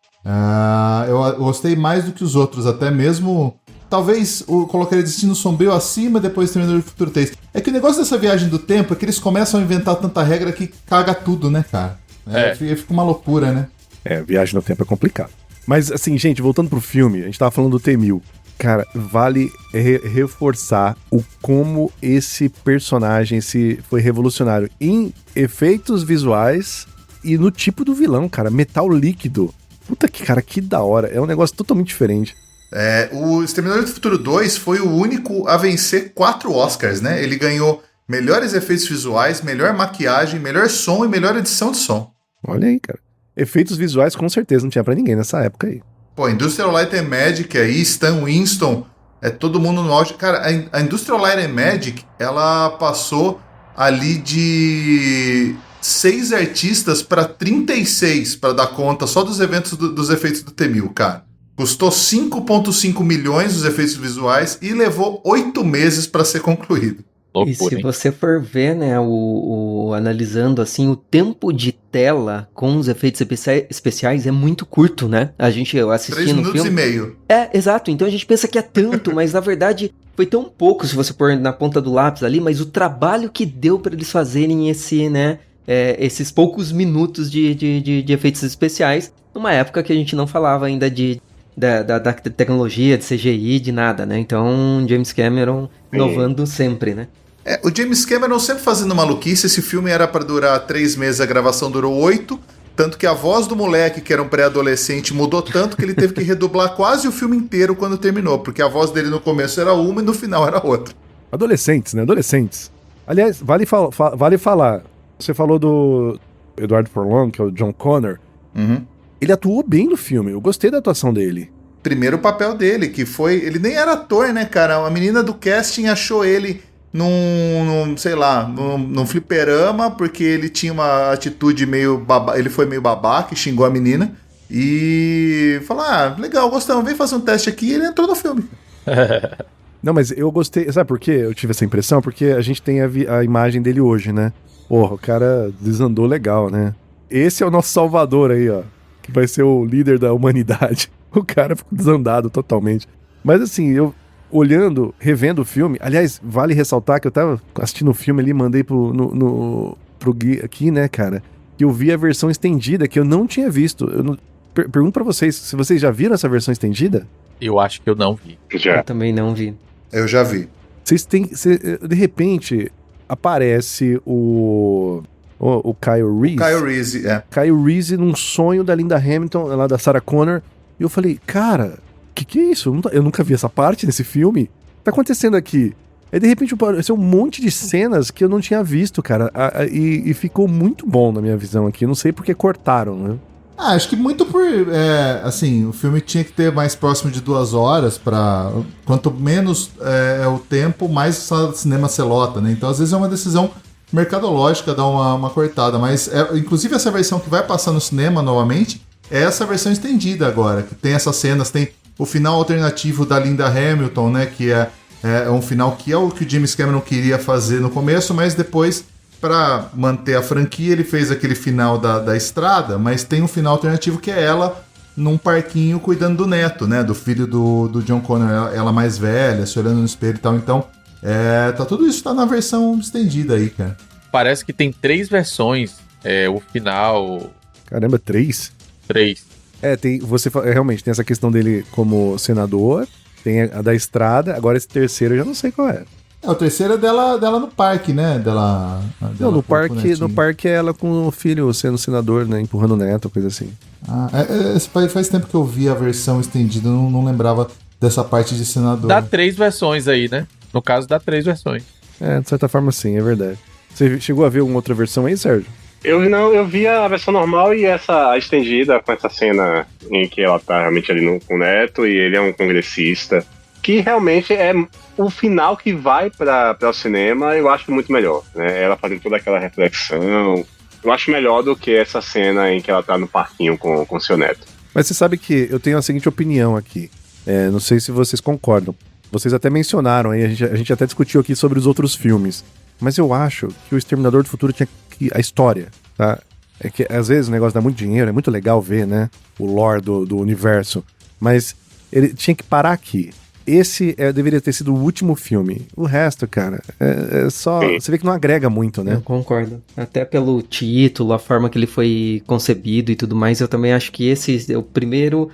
Eu gostei mais do que os outros, até mesmo... Talvez eu colocaria Destino Sombrio acima, depois Exterminador do Futuro 3. É que o negócio dessa viagem do tempo é que eles começam a inventar tanta regra que caga tudo, né, cara? Fica uma loucura, né? Viagem no tempo é complicado. Mas, assim, gente, voltando pro filme, a gente tava falando do T-1000. Cara, vale reforçar como esse personagem foi revolucionário em efeitos visuais e no tipo do vilão, cara. Metal líquido. Puta que, cara, que da hora. É um negócio totalmente diferente. O Exterminador do Futuro 2 foi o único a vencer 4 Oscars, né? Ele ganhou melhores efeitos visuais, melhor maquiagem, melhor som e melhor edição de som. Olha aí, cara. Efeitos visuais com certeza não tinha pra ninguém nessa época aí. Pô, Industrial Light and Magic aí, Stan Winston, todo mundo no auge. Cara, a Industrial Light and Magic, ela passou ali de 6 artistas pra 36 pra dar conta só dos eventos dos efeitos do T-1000, cara. Custou 5,5 milhões os efeitos visuais e levou 8 meses pra ser concluído. E se você for ver, né, analisando assim, o tempo de tela com os efeitos especiais é muito curto, né? Eu assisti 3 no minutos filme... e meio. Exato. Então a gente pensa que é tanto, mas na verdade foi tão pouco, se você pôr na ponta do lápis ali, mas o trabalho que deu pra eles fazerem esses poucos minutos de efeitos especiais, numa época que a gente não falava ainda da tecnologia, de CGI, de nada, né? Então, James Cameron inovando sempre, né? O James Cameron sempre fazendo maluquice. Esse filme era pra durar 3 meses, a gravação durou 8. Tanto que a voz do moleque, que era um pré-adolescente, mudou tanto que ele teve que redublar quase o filme inteiro quando terminou. Porque a voz dele no começo era uma e no final era outra. Adolescentes, né? Adolescentes. Aliás, vale falar. Você falou do Edward Furlong, que é o John Connor. Uhum. Ele atuou bem no filme. Eu gostei da atuação dele. Primeiro papel dele, que foi... Ele nem era ator, né, cara? A menina do casting achou ele num fliperama, porque ele tinha uma atitude meio ele foi meio babaca e xingou a menina. E falou, legal, gostamos, vem fazer um teste aqui. E ele entrou no filme. Não, mas eu gostei... Sabe por quê eu tive essa impressão? Porque a gente tem a imagem dele hoje, né? Porra, o cara desandou legal, né? Esse é o nosso salvador aí, ó. Que vai ser o líder da humanidade. O cara ficou desandado totalmente. Mas assim, eu revendo o filme... Aliás, vale ressaltar que eu tava assistindo o filme ali, mandei pro Gui aqui, né, cara? Que eu vi a versão estendida, que eu não tinha visto. Pergunto pra vocês, se vocês já viram essa versão estendida? Eu acho que eu não vi. Eu também não vi. Eu já vi. De repente, aparece o O Kyle Reese. Kyle Reese, Kyle Reese num sonho da Linda Hamilton, lá da Sarah Connor. E eu falei, cara, que é isso? Eu nunca vi essa parte nesse filme. O que tá acontecendo aqui? Aí de repente apareceu um monte de cenas que eu não tinha visto, cara. E ficou muito bom na minha visão aqui. Eu não sei porque cortaram, né? Acho que muito por... assim, o filme tinha que ter mais próximo de 2 horas pra... Quanto menos é o tempo, mais sala de cinema você lota, né? Então, às vezes é uma decisão mercadológica dar uma cortada. Mas, inclusive, essa versão que vai passar no cinema novamente é essa versão estendida agora. Que tem essas cenas, tem o final alternativo da Linda Hamilton, né? Que é um final que é o que o James Cameron queria fazer no começo, mas depois... Pra manter a franquia, ele fez aquele final da estrada, mas tem um final alternativo que é ela num parquinho cuidando do neto, né? Do filho do John Connor, ela mais velha, se olhando no espelho e tal. Então, tudo isso tá na versão estendida aí, cara. Parece que tem 3 versões. O final... Caramba, 3? 3. Realmente, tem essa questão dele como senador, tem a da estrada, agora esse terceiro eu já não sei qual é. O terceiro é dela no parque, né? Não, no parque é ela com o filho sendo senador, né? Empurrando o neto, coisa assim. Faz tempo que eu vi a versão estendida, não lembrava dessa parte de senador. Dá 3 versões aí, né? No caso, dá 3 versões. De certa forma sim, é verdade. Você chegou a ver alguma outra versão aí, Sérgio? Eu vi a versão normal e essa estendida com essa cena em que ela tá realmente ali com o neto e ele é um congressista. Que realmente é o final que vai para o cinema, eu acho muito melhor, né? Ela fazendo toda aquela reflexão, eu acho melhor do que essa cena em que ela tá no parquinho com seu neto. Mas você sabe que eu tenho a seguinte opinião aqui, não sei se vocês concordam. Vocês até mencionaram aí, a gente até discutiu aqui sobre os outros filmes, mas eu acho que o Exterminador do Futuro tinha que... A história, tá? É que às vezes o negócio dá muito dinheiro, é muito legal ver, né? O lore do universo, mas ele tinha que parar aqui. Esse deveria ter sido o último filme. O resto, cara, é só... Sim. Você vê que não agrega muito, né? Eu concordo. Até pelo título, a forma que ele foi concebido e tudo mais, eu também acho que esse é o primeiro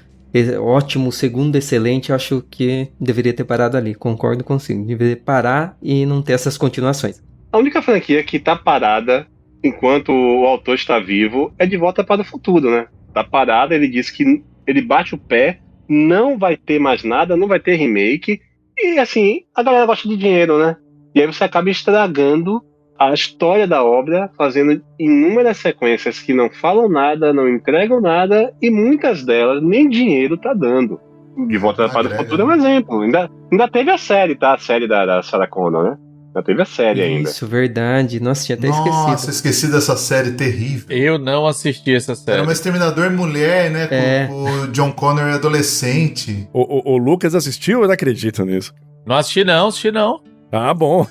ótimo, o segundo excelente, eu acho que deveria ter parado ali. Concordo consigo. Deveria parar e não ter essas continuações. A única franquia que tá parada enquanto o autor está vivo é De Volta para o Futuro, né? Tá parada, ele diz que ele bate o pé, não vai ter mais nada, não vai ter remake. E assim, a galera gosta de dinheiro, né? E aí você acaba estragando a história da obra, fazendo inúmeras sequências que não falam nada, não entregam nada, e muitas delas nem dinheiro tá dando. De Volta para o Futuro é um exemplo. Ainda teve a série, tá? A série da Sarah Connor, né? Já teve a série ainda. Isso, verdade. Nossa, tinha até esquecido. Nossa, esqueci dessa série terrível. Eu não assisti essa série. Era uma Exterminador mulher, né? Com o John Connor adolescente. O Lucas assistiu? Eu não acredito nisso. Não assisti não. Ah, bom.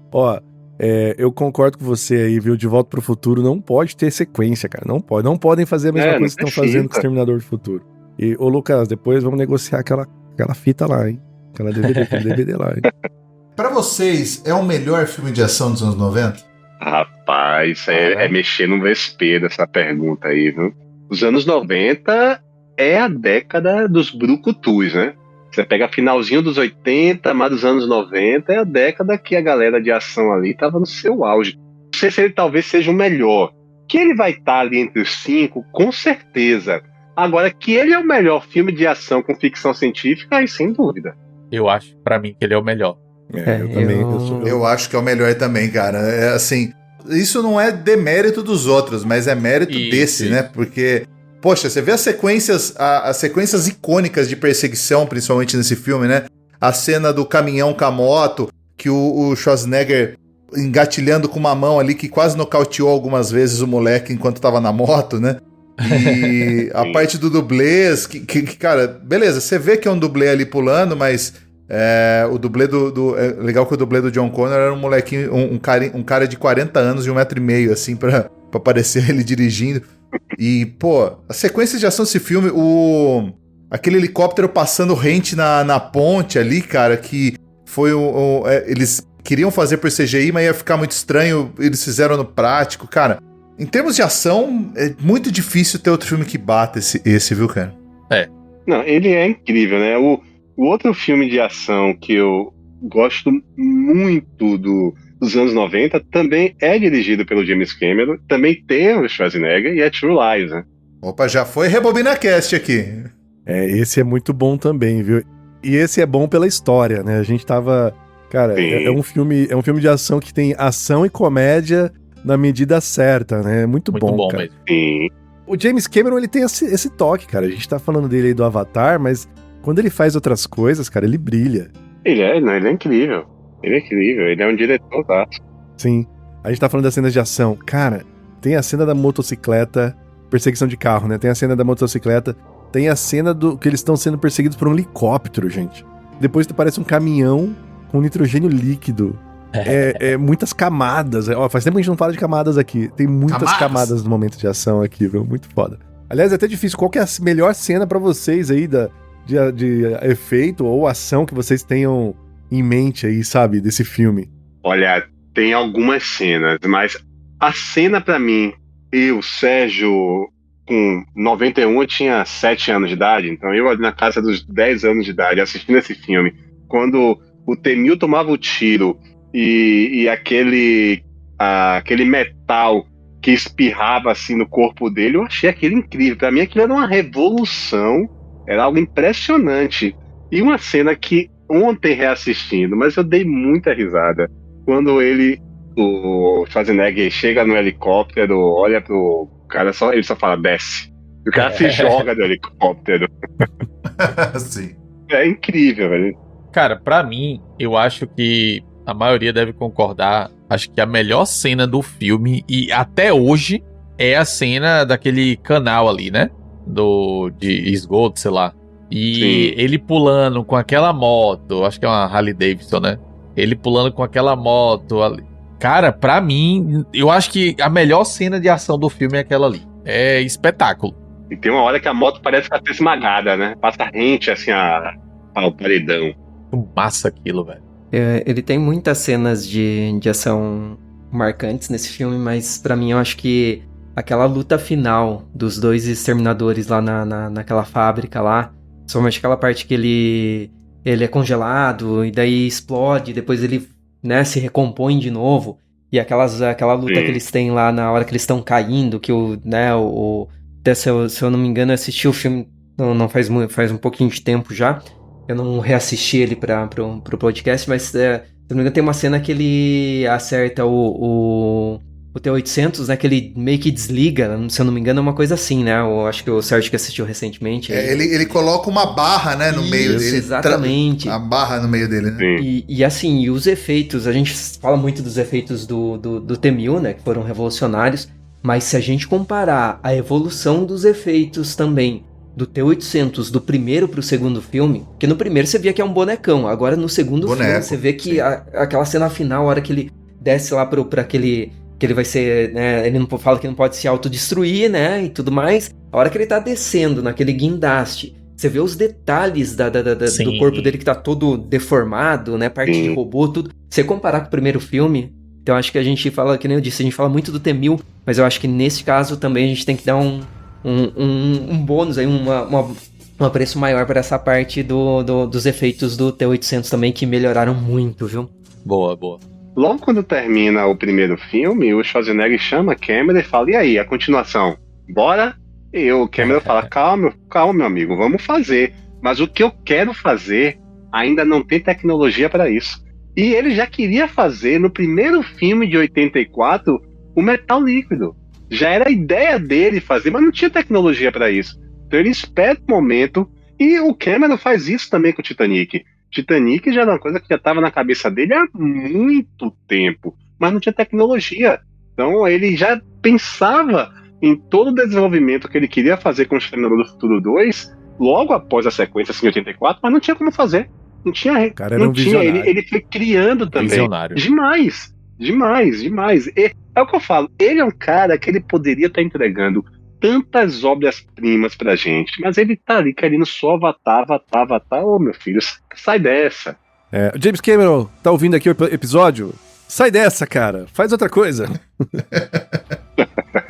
Ó, eu concordo com você aí, viu? De Volta pro Futuro não pode ter sequência, cara. Não pode. Não podem fazer a mesma coisa que estão fazendo com o Exterminador do Futuro. E, ô Lucas, depois vamos negociar aquela fita lá, hein? Aquela DVD lá, hein? Pra vocês, é o melhor filme de ação dos anos 90? Rapaz, é mexer no vespeiro essa pergunta aí, viu? Os anos 90 é a década dos brucutus, né? Você pega finalzinho dos 80, mas dos anos 90 é a década que a galera de ação ali tava no seu auge. Não sei se ele talvez seja o melhor. Que ele vai estar ali entre os 5, com certeza. Agora, que ele é o melhor filme de ação com ficção científica, aí sem dúvida. Eu acho, pra mim, que ele é o melhor. Eu também. Eu acho que é o melhor também, cara. Assim, isso não é demérito dos outros, mas é mérito desse, né? Porque, poxa, você vê as sequências icônicas de perseguição, principalmente nesse filme, né? A cena do caminhão com a moto, que o Schwarzenegger engatilhando com uma mão ali, que quase nocauteou algumas vezes o moleque enquanto tava na moto, né? E a parte do dublês, que, cara, beleza, você vê que é um dublê ali pulando, mas... o dublê é legal que o dublê do John Connor era um molequinho, um cara de 40 anos e 1,5 m, assim, pra parecer ele dirigindo. E, pô, a sequência de ação desse filme, aquele helicóptero passando rente na ponte ali, cara, que foi eles queriam fazer por CGI, mas ia ficar muito estranho, eles fizeram no prático, cara. Em termos de ação, é muito difícil ter outro filme que bata esse, viu, cara? Não, ele é incrível, né? O outro filme de ação que eu gosto muito dos anos 90, também é dirigido pelo James Cameron, também tem o Schwarzenegger e é True Lies, né? Opa, já foi Rebobina Cast aqui. Esse é muito bom também, viu? E esse é bom pela história, né? A gente tava... Cara, é um filme de ação que tem ação e comédia na medida certa, né? É muito bom, cara. Mesmo. Sim. O James Cameron, ele tem esse toque, cara. A gente tá falando dele aí do Avatar, mas quando ele faz outras coisas, cara, ele brilha. Ele é incrível. Ele é um diretor, tá? Sim. A gente tá falando das cenas de ação. Cara, tem a cena da motocicleta, perseguição de carro, né? Tem a cena da motocicleta, tem a cena do que eles estão sendo perseguidos por um helicóptero, gente. Depois parece um caminhão com nitrogênio líquido. Muitas camadas. Faz tempo que a gente não fala de camadas aqui. Tem muitas camadas no momento de ação aqui, viu? Muito foda. Aliás, é até difícil. Qual que é a melhor cena pra vocês aí de efeito ou ação que vocês tenham em mente aí, sabe? Desse filme? Olha, tem algumas cenas, mas a cena pra mim, Sérgio, com 91, eu tinha 7 anos de idade, então eu ali na casa dos 10 anos de idade, assistindo esse filme, quando o T-1000 tomava o tiro e aquele metal que espirrava assim no corpo dele, eu achei aquilo incrível. Pra mim aquilo era uma revolução, era algo impressionante. E uma cena que ontem reassistindo, mas eu dei muita risada, quando o Schwarzenegger chega no helicóptero, olha pro cara, ele só fala, desce. E o cara se joga do helicóptero. Sim. É incrível, velho. Cara, pra mim, eu acho que a maioria deve concordar. Acho que a melhor cena do filme, e até hoje, é a cena daquele canal ali, né? De esgoto, sei lá. E Sim. ele pulando com aquela moto, acho que é uma Harley Davidson, né? Ele pulando com aquela moto ali. Cara, pra mim, eu acho que a melhor cena de ação do filme é aquela ali. É espetáculo. E tem uma hora que a moto parece que ela tá esmagada, né? Passa rente, assim, ao paredão. Massa aquilo, velho. Ele tem muitas cenas de ação marcantes nesse filme, mas pra mim eu acho que aquela luta final dos dois exterminadores lá naquela fábrica lá, somente aquela parte que ele é congelado e daí explode, depois ele, né, se recompõe de novo, e aquela luta Sim. que eles têm lá na hora que eles estão caindo, que até se eu não me engano, eu assisti o filme não faz um pouquinho de tempo já. Eu não reassisti ele pro podcast, mas se eu não me engano tem uma cena que ele acerta o T-800, né, que ele meio que desliga, se eu não me engano é uma coisa assim, né, eu acho que o Sérgio que assistiu recentemente. Ele coloca uma barra, né, no meio dele. Exatamente. A barra no meio dele, né? Sim. E assim, os efeitos, a gente fala muito dos efeitos do T-1000, né, que foram revolucionários, mas se a gente comparar a evolução dos efeitos também do T-800 do primeiro pro segundo filme, porque no primeiro você via que é um bonecão, agora no segundo filme você vê que aquela cena final, a hora que ele desce lá pra aquele, que ele vai ser, né, ele não fala que não pode se autodestruir, né, e tudo mais, a hora que ele tá descendo naquele guindaste, você vê os detalhes do corpo dele que tá todo deformado, né, parte de robô, tudo, você comparar com o primeiro filme, então acho que a gente fala, que nem eu disse, a gente fala muito do T-1000, mas eu acho que nesse caso também a gente tem que dar um bônus aí, um apreço maior para essa parte dos efeitos do T-800 também, que melhoraram muito, viu? Boa. Logo quando termina o primeiro filme, o Schwarzenegger chama Cameron e fala, e aí, a continuação? Bora? E o Cameron fala, calma, meu amigo, vamos fazer. Mas o que eu quero fazer, ainda não tem tecnologia para isso. E ele já queria fazer, no primeiro filme de 84, o metal líquido. Já era a ideia dele fazer, mas não tinha tecnologia para isso. Então ele espera o momento, e o Cameron faz isso também com o Titanic. Titanic já era uma coisa que já estava na cabeça dele há muito tempo, mas não tinha tecnologia. Então ele já pensava em todo o desenvolvimento que ele queria fazer com o Exterminador do Futuro 2, logo após a sequência assim, em 84, mas não tinha como fazer. Não tinha. Cara, era um visionário. Ele foi criando também. Visionário. Demais. É o que eu falo, ele é um cara que ele poderia estar entregando tantas obras-primas pra gente, mas ele tá ali querendo só avatar. Ô, meu filho, sai dessa. James Cameron, tá ouvindo aqui o episódio? Sai dessa, cara. Faz outra coisa.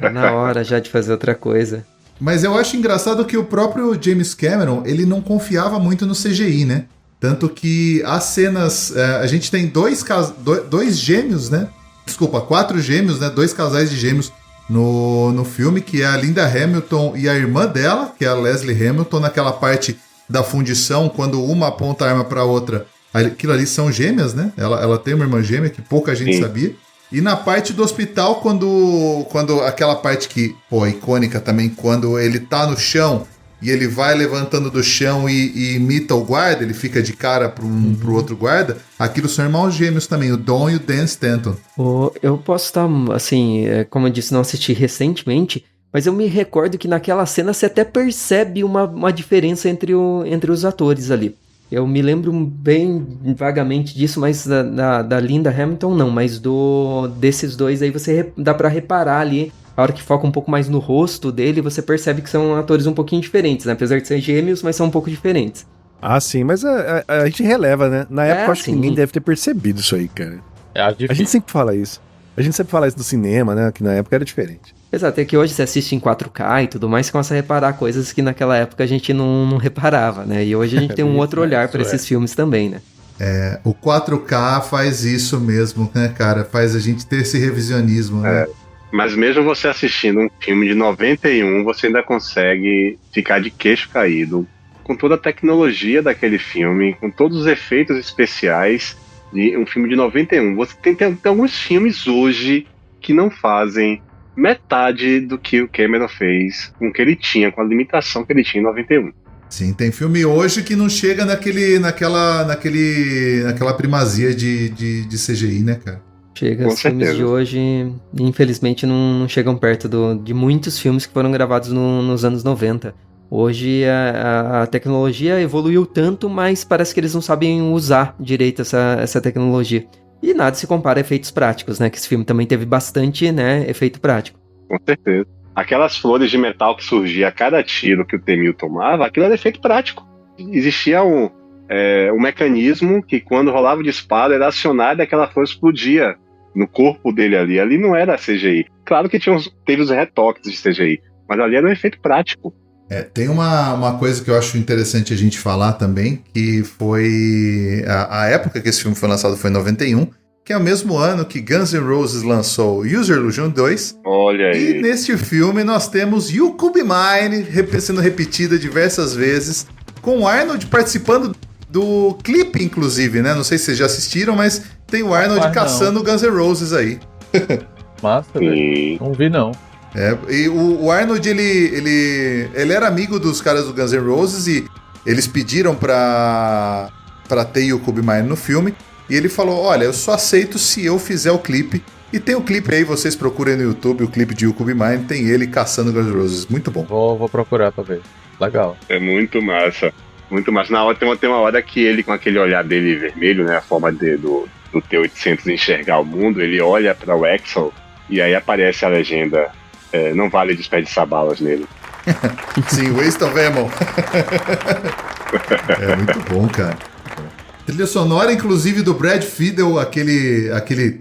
Tá na hora já de fazer outra coisa. Mas eu acho engraçado que o próprio James Cameron, ele não confiava muito no CGI, né? Tanto que as cenas... a gente tem dois gêmeos, né? Desculpa, 4 gêmeos, né? 2 casais de gêmeos no filme, que é a Linda Hamilton e a irmã dela, que é a Leslie Hamilton, naquela parte da fundição, quando uma aponta a arma pra outra. Aquilo ali são gêmeas, né? Ela tem uma irmã gêmea que pouca gente sabia. E na parte do hospital, quando aquela parte que, pô, icônica também, quando ele tá no chão e ele vai levantando do chão e imita o guarda, ele fica de cara pro outro guarda, aquilo são irmãos gêmeos também, o Don e o Dan Stanton. Eu posso estar, assim, como eu disse, não assisti recentemente, mas eu me recordo que naquela cena você até percebe uma diferença entre os atores ali. Eu me lembro bem vagamente disso, mas da Linda Hamilton não, mas desses dois aí dá pra reparar ali, a hora que foca um pouco mais no rosto dele, você percebe que são atores um pouquinho diferentes, né? Apesar de ser gêmeos, mas são um pouco diferentes. Ah, sim, mas a gente releva, né? Na época eu acho que ninguém deve ter percebido isso aí, cara. A gente sempre fala isso. A gente sempre fala isso do cinema, né? Que na época era diferente. Exato, é que hoje você assiste em 4K e tudo mais, você começa a reparar coisas que naquela época a gente não reparava, né? E hoje a gente tem um outro olhar para esses filmes também, né? O 4K faz isso mesmo, né, cara? Faz a gente ter esse revisionismo, né? Mas mesmo você assistindo um filme de 91, você ainda consegue ficar de queixo caído com toda a tecnologia daquele filme, com todos os efeitos especiais de um filme de 91. Você tem alguns filmes hoje que não fazem metade do que o Cameron fez com o que ele tinha, com a limitação que ele tinha em 91. Sim, tem filme hoje que não chega naquela primazia de CGI, né, cara? Chega, os filmes de hoje, infelizmente, não chegam perto de muitos filmes que foram gravados nos anos 90. Hoje a tecnologia evoluiu tanto, mas parece que eles não sabem usar direito essa tecnologia. E nada se compara a efeitos práticos, né? Que esse filme também teve bastante, né, efeito prático. Com certeza. Aquelas flores de metal que surgia a cada tiro que o T-1000 tomava, aquilo era efeito prático. Existia um mecanismo que, quando rolava o disparo, era acionado e aquela flor explodia no corpo dele ali. Ali não era CGI. Claro que teve os retoques de CGI, mas ali era um efeito prático. Tem uma coisa que eu acho interessante a gente falar também, que foi a época que esse filme foi lançado foi em 91, que é o mesmo ano que Guns N' Roses lançou Use Your Illusion 2. Olha aí. E neste filme nós temos You Could Be Mine sendo repetida diversas vezes, com o Arnold participando do clipe, inclusive, né? Não sei se vocês já assistiram, mas tem o Arnold caçando Guns N' Roses aí. Massa, velho. Não vi, não. E o Arnold, ele era amigo dos caras do Guns N' Roses e eles pediram pra ter You Could Be Mine no filme. E ele falou, olha, eu só aceito se eu fizer o clipe. E tem o clipe aí, vocês procurem no YouTube o clipe de You Could Be Mine, tem ele caçando Guns N' Roses. Muito bom. Vou procurar pra ver. Legal. É muito massa. Muito massa. Na hora tem uma hora que ele, com aquele olhar dele vermelho, né, a forma do T-800 enxergar o mundo, ele olha pra o Axl e aí aparece a legenda, não vale desperdiçar balas nele. Sim, waste of ammo. É muito bom, cara. Trilha sonora, inclusive, do Brad Fiedel, aquele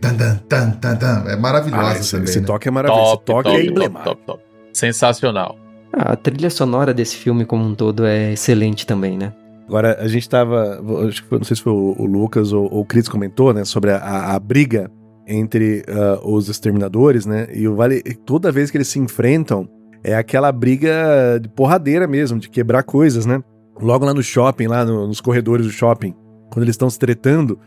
tan tan tan tan, é maravilhosa também. Esse né? toque é maravilhoso. Esse toque é emblemático. Top. Sensacional. A trilha sonora desse filme como um todo é excelente também, né? Agora, a gente tava, acho que não sei se foi o Lucas ou o Chris comentou, né, sobre a briga entre os exterminadores, né, e toda vez que eles se enfrentam, é aquela briga de porradeira mesmo, de quebrar coisas, né? Logo lá no shopping, lá nos corredores do shopping, quando eles estão se tretando,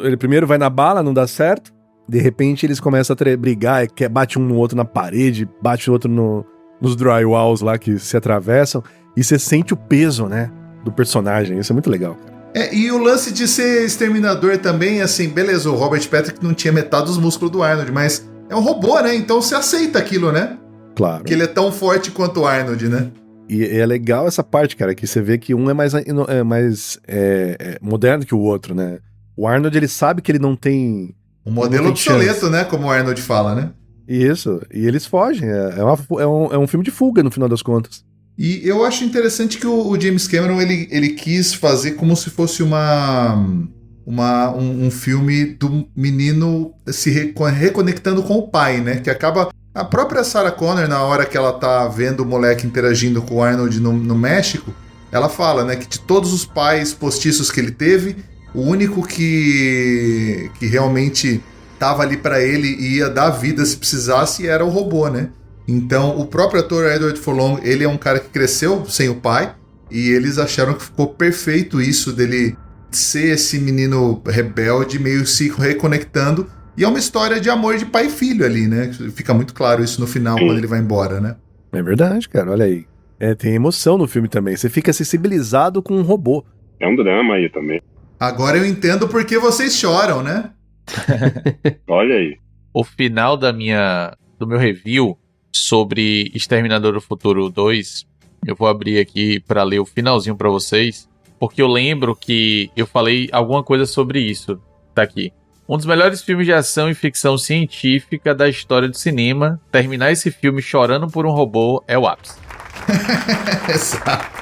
ele primeiro vai na bala, não dá certo, de repente eles começam a brigar, bate um no outro na parede, bate o outro nos drywalls lá que se atravessam, e você sente o peso, né, do personagem. Isso é muito legal. E o lance de ser exterminador também, assim, beleza, o Robert Patrick não tinha metade dos músculos do Arnold, mas é um robô, né, então você aceita aquilo, né? Claro. Que ele é tão forte quanto o Arnold, né? E é legal essa parte, cara, que você vê que um é mais moderno que o outro, né? O Arnold, ele sabe que ele não tem... Um modelo obsoleto, né, como o Arnold fala, né? Isso, e eles fogem. É um filme de fuga, no final das contas. E eu acho interessante que o James Cameron, ele quis fazer como se fosse um filme do menino se reconectando com o pai, né? Que acaba... A própria Sarah Connor, na hora que ela tá vendo o moleque interagindo com o Arnold no México, ela fala, né, que de todos os pais postiços que ele teve, o único que realmente tava ali pra ele e ia dar vida se precisasse era o robô, né? Então, o próprio ator Edward Furlong, ele é um cara que cresceu sem o pai, e eles acharam que ficou perfeito isso dele ser esse menino rebelde, meio se reconectando, e é uma história de amor de pai e filho ali, né? Fica muito claro isso no final, quando ele vai embora, né? É verdade, cara, olha aí. Tem emoção no filme também, você fica sensibilizado com um robô. É um drama aí também. Agora eu entendo por que vocês choram, né? Olha aí. O final do meu review sobre Exterminador do Futuro 2, eu vou abrir aqui para ler o finalzinho para vocês, porque eu lembro que eu falei alguma coisa sobre isso. Tá aqui. Um dos melhores filmes de ação e ficção científica da história do cinema. Terminar esse filme chorando por um robô é o ápice. Exato.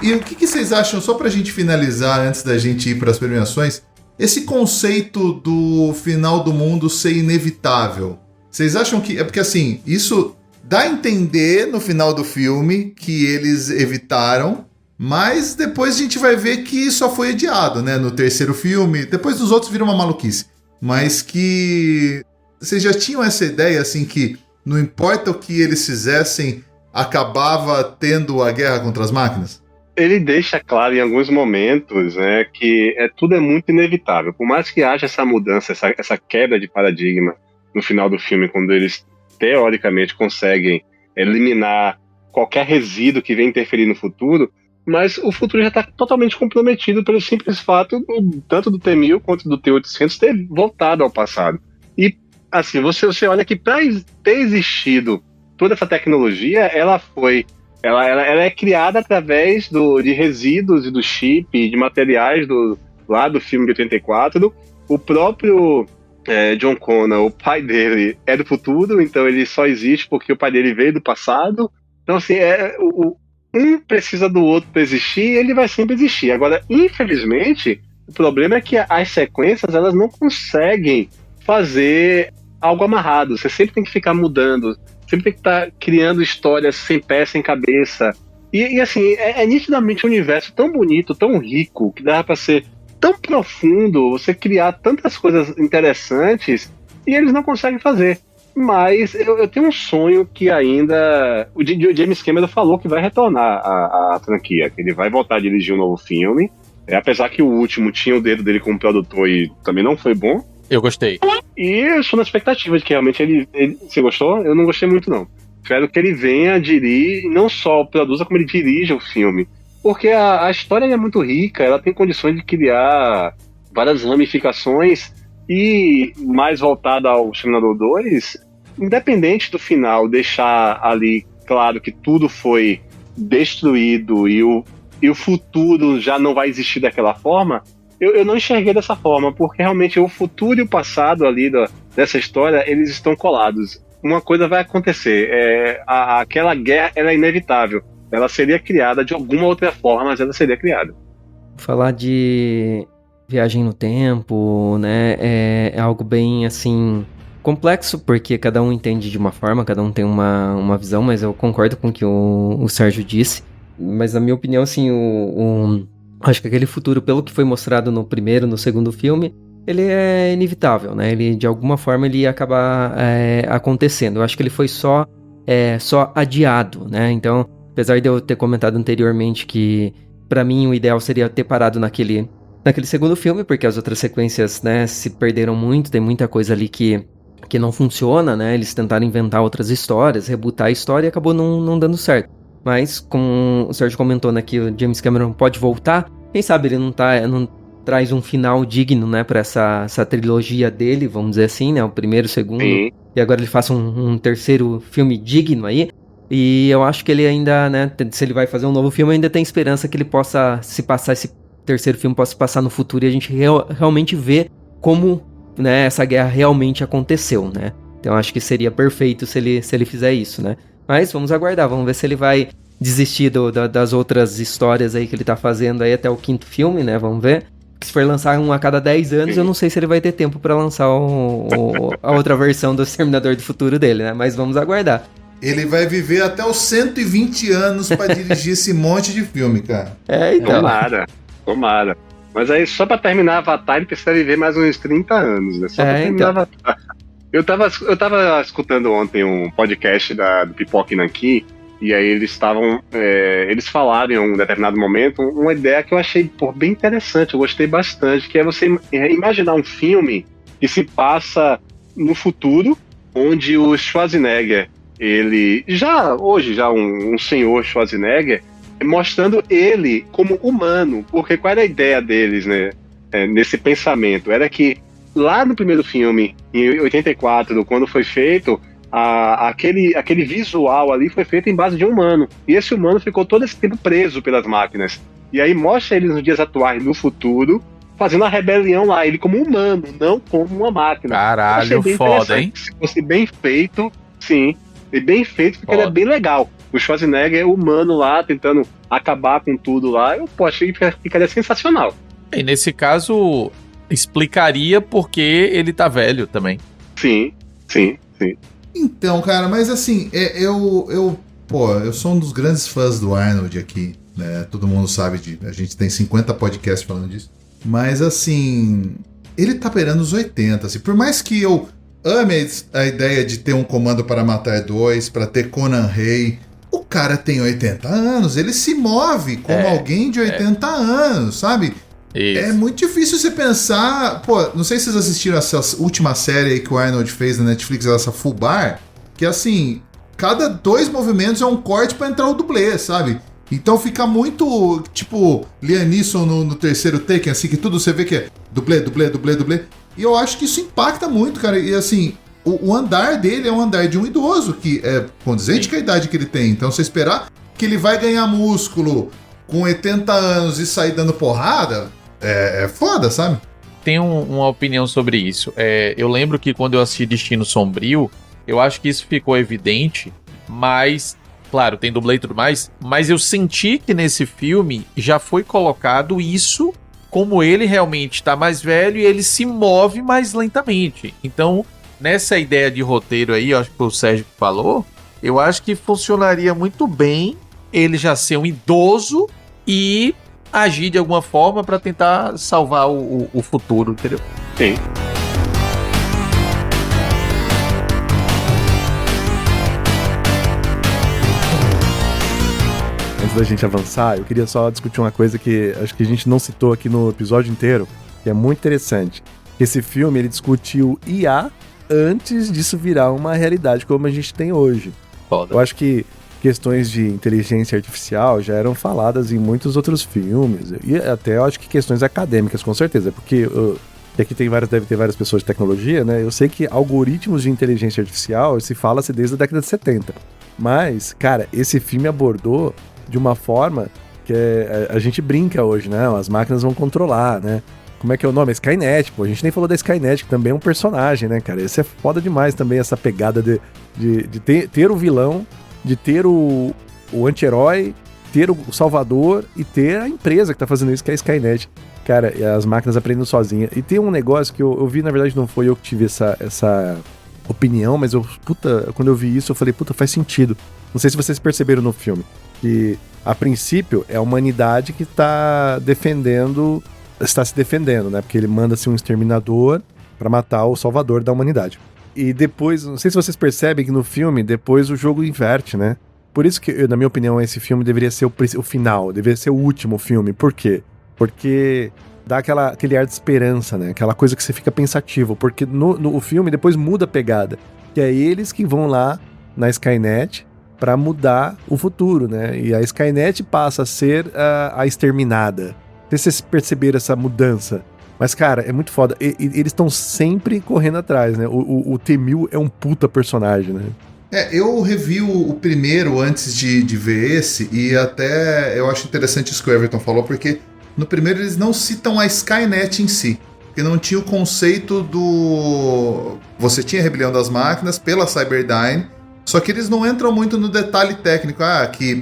E o que vocês acham, só pra gente finalizar, antes da gente ir pras premiações, esse conceito do final do mundo ser inevitável? Vocês acham que... É porque, assim, isso dá a entender no final do filme que eles evitaram, mas depois a gente vai ver que só foi adiado, né? No terceiro filme, depois dos outros vira uma maluquice. Mas que... Vocês já tinham essa ideia, assim, que não importa o que eles fizessem, acabava tendo a guerra contra as máquinas? Ele deixa claro em alguns momentos, né, que tudo é muito inevitável. Por mais que haja essa mudança, essa quebra de paradigma no final do filme, quando eles teoricamente conseguem eliminar qualquer resíduo que venha interferir no futuro, mas o futuro já está totalmente comprometido pelo simples fato, tanto do T-1000 quanto do T-800 ter voltado ao passado. E, assim, você olha que para ter existido toda essa tecnologia, ela é criada através de resíduos e do chip, de materiais lá do filme de 84. O próprio John Connor, o pai dele é do futuro, então ele só existe porque o pai dele veio do passado. Então, assim, um precisa do outro para existir e ele vai sempre existir. Agora, infelizmente, o problema é que as sequências elas não conseguem fazer algo amarrado. Você sempre tem que ficar mudando, sempre tem que estar criando histórias sem pé, sem cabeça. E assim, é nitidamente um universo tão bonito, tão rico, que dá para ser tão profundo, você criar tantas coisas interessantes, e eles não conseguem fazer. Mas eu tenho um sonho que ainda... O James Cameron falou que vai retornar a franquia, que ele vai voltar a dirigir um novo filme. Apesar que o último tinha o dedo dele como produtor e também não foi bom. Eu gostei. E eu estou na expectativa de que realmente ele... Você gostou? Eu não gostei muito, não. Espero que ele venha dirigir, e não só produza, como ele dirija o filme. Porque a história é muito rica, ela tem condições de criar várias ramificações, e mais voltada ao Exterminador 2, independente do final, deixar ali claro que tudo foi destruído e o futuro já não vai existir daquela forma, eu não enxerguei dessa forma, porque realmente o futuro e o passado ali dessa história, eles estão colados. Uma coisa vai acontecer, aquela guerra ela é inevitável, ela seria criada de alguma outra forma, mas ela seria criada. Falar de viagem no tempo, né, é algo bem, assim, complexo, porque cada um entende de uma forma, cada um tem uma visão, mas eu concordo com o que o Sérgio disse. Mas na minha opinião, assim, acho que aquele futuro, pelo que foi mostrado no primeiro, no segundo filme, ele é inevitável, né? Ele, de alguma forma, ele ia acabar acontecendo. Eu acho que ele foi só adiado, né? Então, apesar de eu ter comentado anteriormente que, pra mim, o ideal seria ter parado naquele segundo filme, porque as outras sequências, né, se perderam muito, tem muita coisa ali que não funciona, né? Eles tentaram inventar outras histórias, rebootar a história e acabou não dando certo. Mas, como o Sérgio comentou, né, que o James Cameron pode voltar, quem sabe ele não traz um final digno, né, pra essa trilogia dele, vamos dizer assim, né, o primeiro, o segundo, e agora ele faça um terceiro filme digno aí. E eu acho que ele ainda, né, se ele vai fazer um novo filme, ainda tem esperança que ele possa se passar, esse terceiro filme possa passar no futuro e a gente realmente ver como, né, essa guerra realmente aconteceu, né. Então acho que seria perfeito se ele fizer isso, né. Mas vamos aguardar, vamos ver se ele vai desistir das outras histórias aí que ele tá fazendo aí até o quinto filme, né, vamos ver. Porque se for lançar um a cada 10 anos, eu não sei se ele vai ter tempo pra lançar a outra versão do Exterminador do Futuro dele, né, mas vamos aguardar. ele vai viver até os 120 anos pra dirigir esse monte de filme, cara. Então. Tomara. Mas aí, só pra terminar Avatar, ele precisa viver mais uns 30 anos, né? Só pra terminar Avatar. Eu tava escutando ontem um podcast do Pipoca e Nanquim, e aí eles falaram em um determinado momento uma ideia que eu achei bem interessante, eu gostei bastante, que é você imaginar um filme que se passa no futuro, onde o Schwarzenegger, ele hoje um senhor Schwarzenegger, mostrando ele como humano, porque qual era a ideia deles, né, nesse pensamento? Era que lá no primeiro filme, em 84, quando foi feito, aquele visual ali foi feito em base de um humano, e esse humano ficou todo esse tempo preso pelas máquinas, e aí mostra ele nos dias atuais, no futuro, fazendo a rebelião lá, ele como humano, não como uma máquina. Caralho, foda, hein? Se fosse bem feito, sim, e bem feito, ficaria bem legal. O Schwarzenegger é humano lá, tentando acabar com tudo lá, eu achei que ficaria sensacional. E nesse caso, explicaria porque ele tá velho também. Sim. Então, cara, mas assim, eu sou um dos grandes fãs do Arnold aqui, né? Todo mundo sabe a gente tem 50 podcasts falando disso. Mas assim, ele tá beirando os 80, assim, por mais que eu ame a ideia de ter um Comando para Matar 2, para ter Conan Rei, o cara tem 80 anos, ele se move como alguém de 80 anos, sabe? Isso. É muito difícil você pensar... não sei se vocês assistiram essa última série aí que o Arnold fez na Netflix, essa Full Bar, que assim, cada 2 movimentos é um corte pra entrar o dublê, sabe? Então fica muito, tipo, Liam Neeson no terceiro Taken, assim, que tudo você vê que é dublê. E eu acho que isso impacta muito, cara. E assim, o andar dele é um andar de um idoso, que é condizente com a idade que ele tem. Então você esperar que ele vai ganhar músculo com 80 anos e sair dando porrada, é foda, sabe? Tenho uma opinião sobre isso. Eu lembro que quando eu assisti Destino Sombrio, eu acho que isso ficou evidente, mas... Claro, tem dublê e tudo mais, mas eu senti que nesse filme já foi colocado isso, como ele realmente tá mais velho e ele se move mais lentamente. Então, nessa ideia de roteiro aí, eu acho que o Sérgio falou, eu acho que funcionaria muito bem ele já ser um idoso e agir de alguma forma para tentar salvar o futuro, entendeu? Sim. Antes da gente avançar, eu queria só discutir uma coisa que acho que a gente não citou aqui no episódio inteiro, que é muito interessante. Esse filme, ele discute o IA antes disso virar uma realidade como a gente tem hoje. Foda. Eu acho que questões de inteligência artificial já eram faladas em muitos outros filmes, e até eu acho que questões acadêmicas, com certeza, porque aqui deve ter várias pessoas de tecnologia, né? Eu sei que algoritmos de inteligência artificial se fala-se desde a década de 70. Mas, cara, esse filme abordou de uma forma que a gente brinca hoje, né? As máquinas vão controlar, né? Como é que é o nome? Skynet, pô. A gente nem falou da Skynet, que também é um personagem, né, cara? Esse é foda demais também, essa pegada de ter o vilão, de ter o anti-herói, ter o salvador e ter a empresa que tá fazendo isso, que é a Skynet. Cara, e as máquinas aprendendo sozinhas. E tem um negócio que eu vi, na verdade não foi eu que tive essa opinião, mas quando eu vi isso, eu falei, faz sentido. Não sei se vocês perceberam no filme, que a princípio é a humanidade que está se defendendo, né? Porque ele manda-se um exterminador para matar o salvador da humanidade. E depois, não sei se vocês percebem que no filme, depois o jogo inverte, né? Por isso que, na minha opinião, esse filme deveria ser o final, deveria ser o último filme. Por quê? Porque dá aquele ar de esperança, né? Aquela coisa que você fica pensativo. Porque no filme depois muda a pegada. Que é eles que vão lá na Skynet para mudar o futuro, né? E a Skynet passa a ser a exterminada. Não sei se vocês perceberam essa mudança. Mas, cara, é muito foda. Eles estão sempre correndo atrás, né? O T-1000 é um puta personagem, né? Eu revi o primeiro antes de ver esse, e até eu acho interessante isso que o Everton falou, porque no primeiro eles não citam a Skynet em si. Porque não tinha o conceito do... Você tinha a rebelião das máquinas pela Cyberdyne, só que eles não entram muito no detalhe técnico.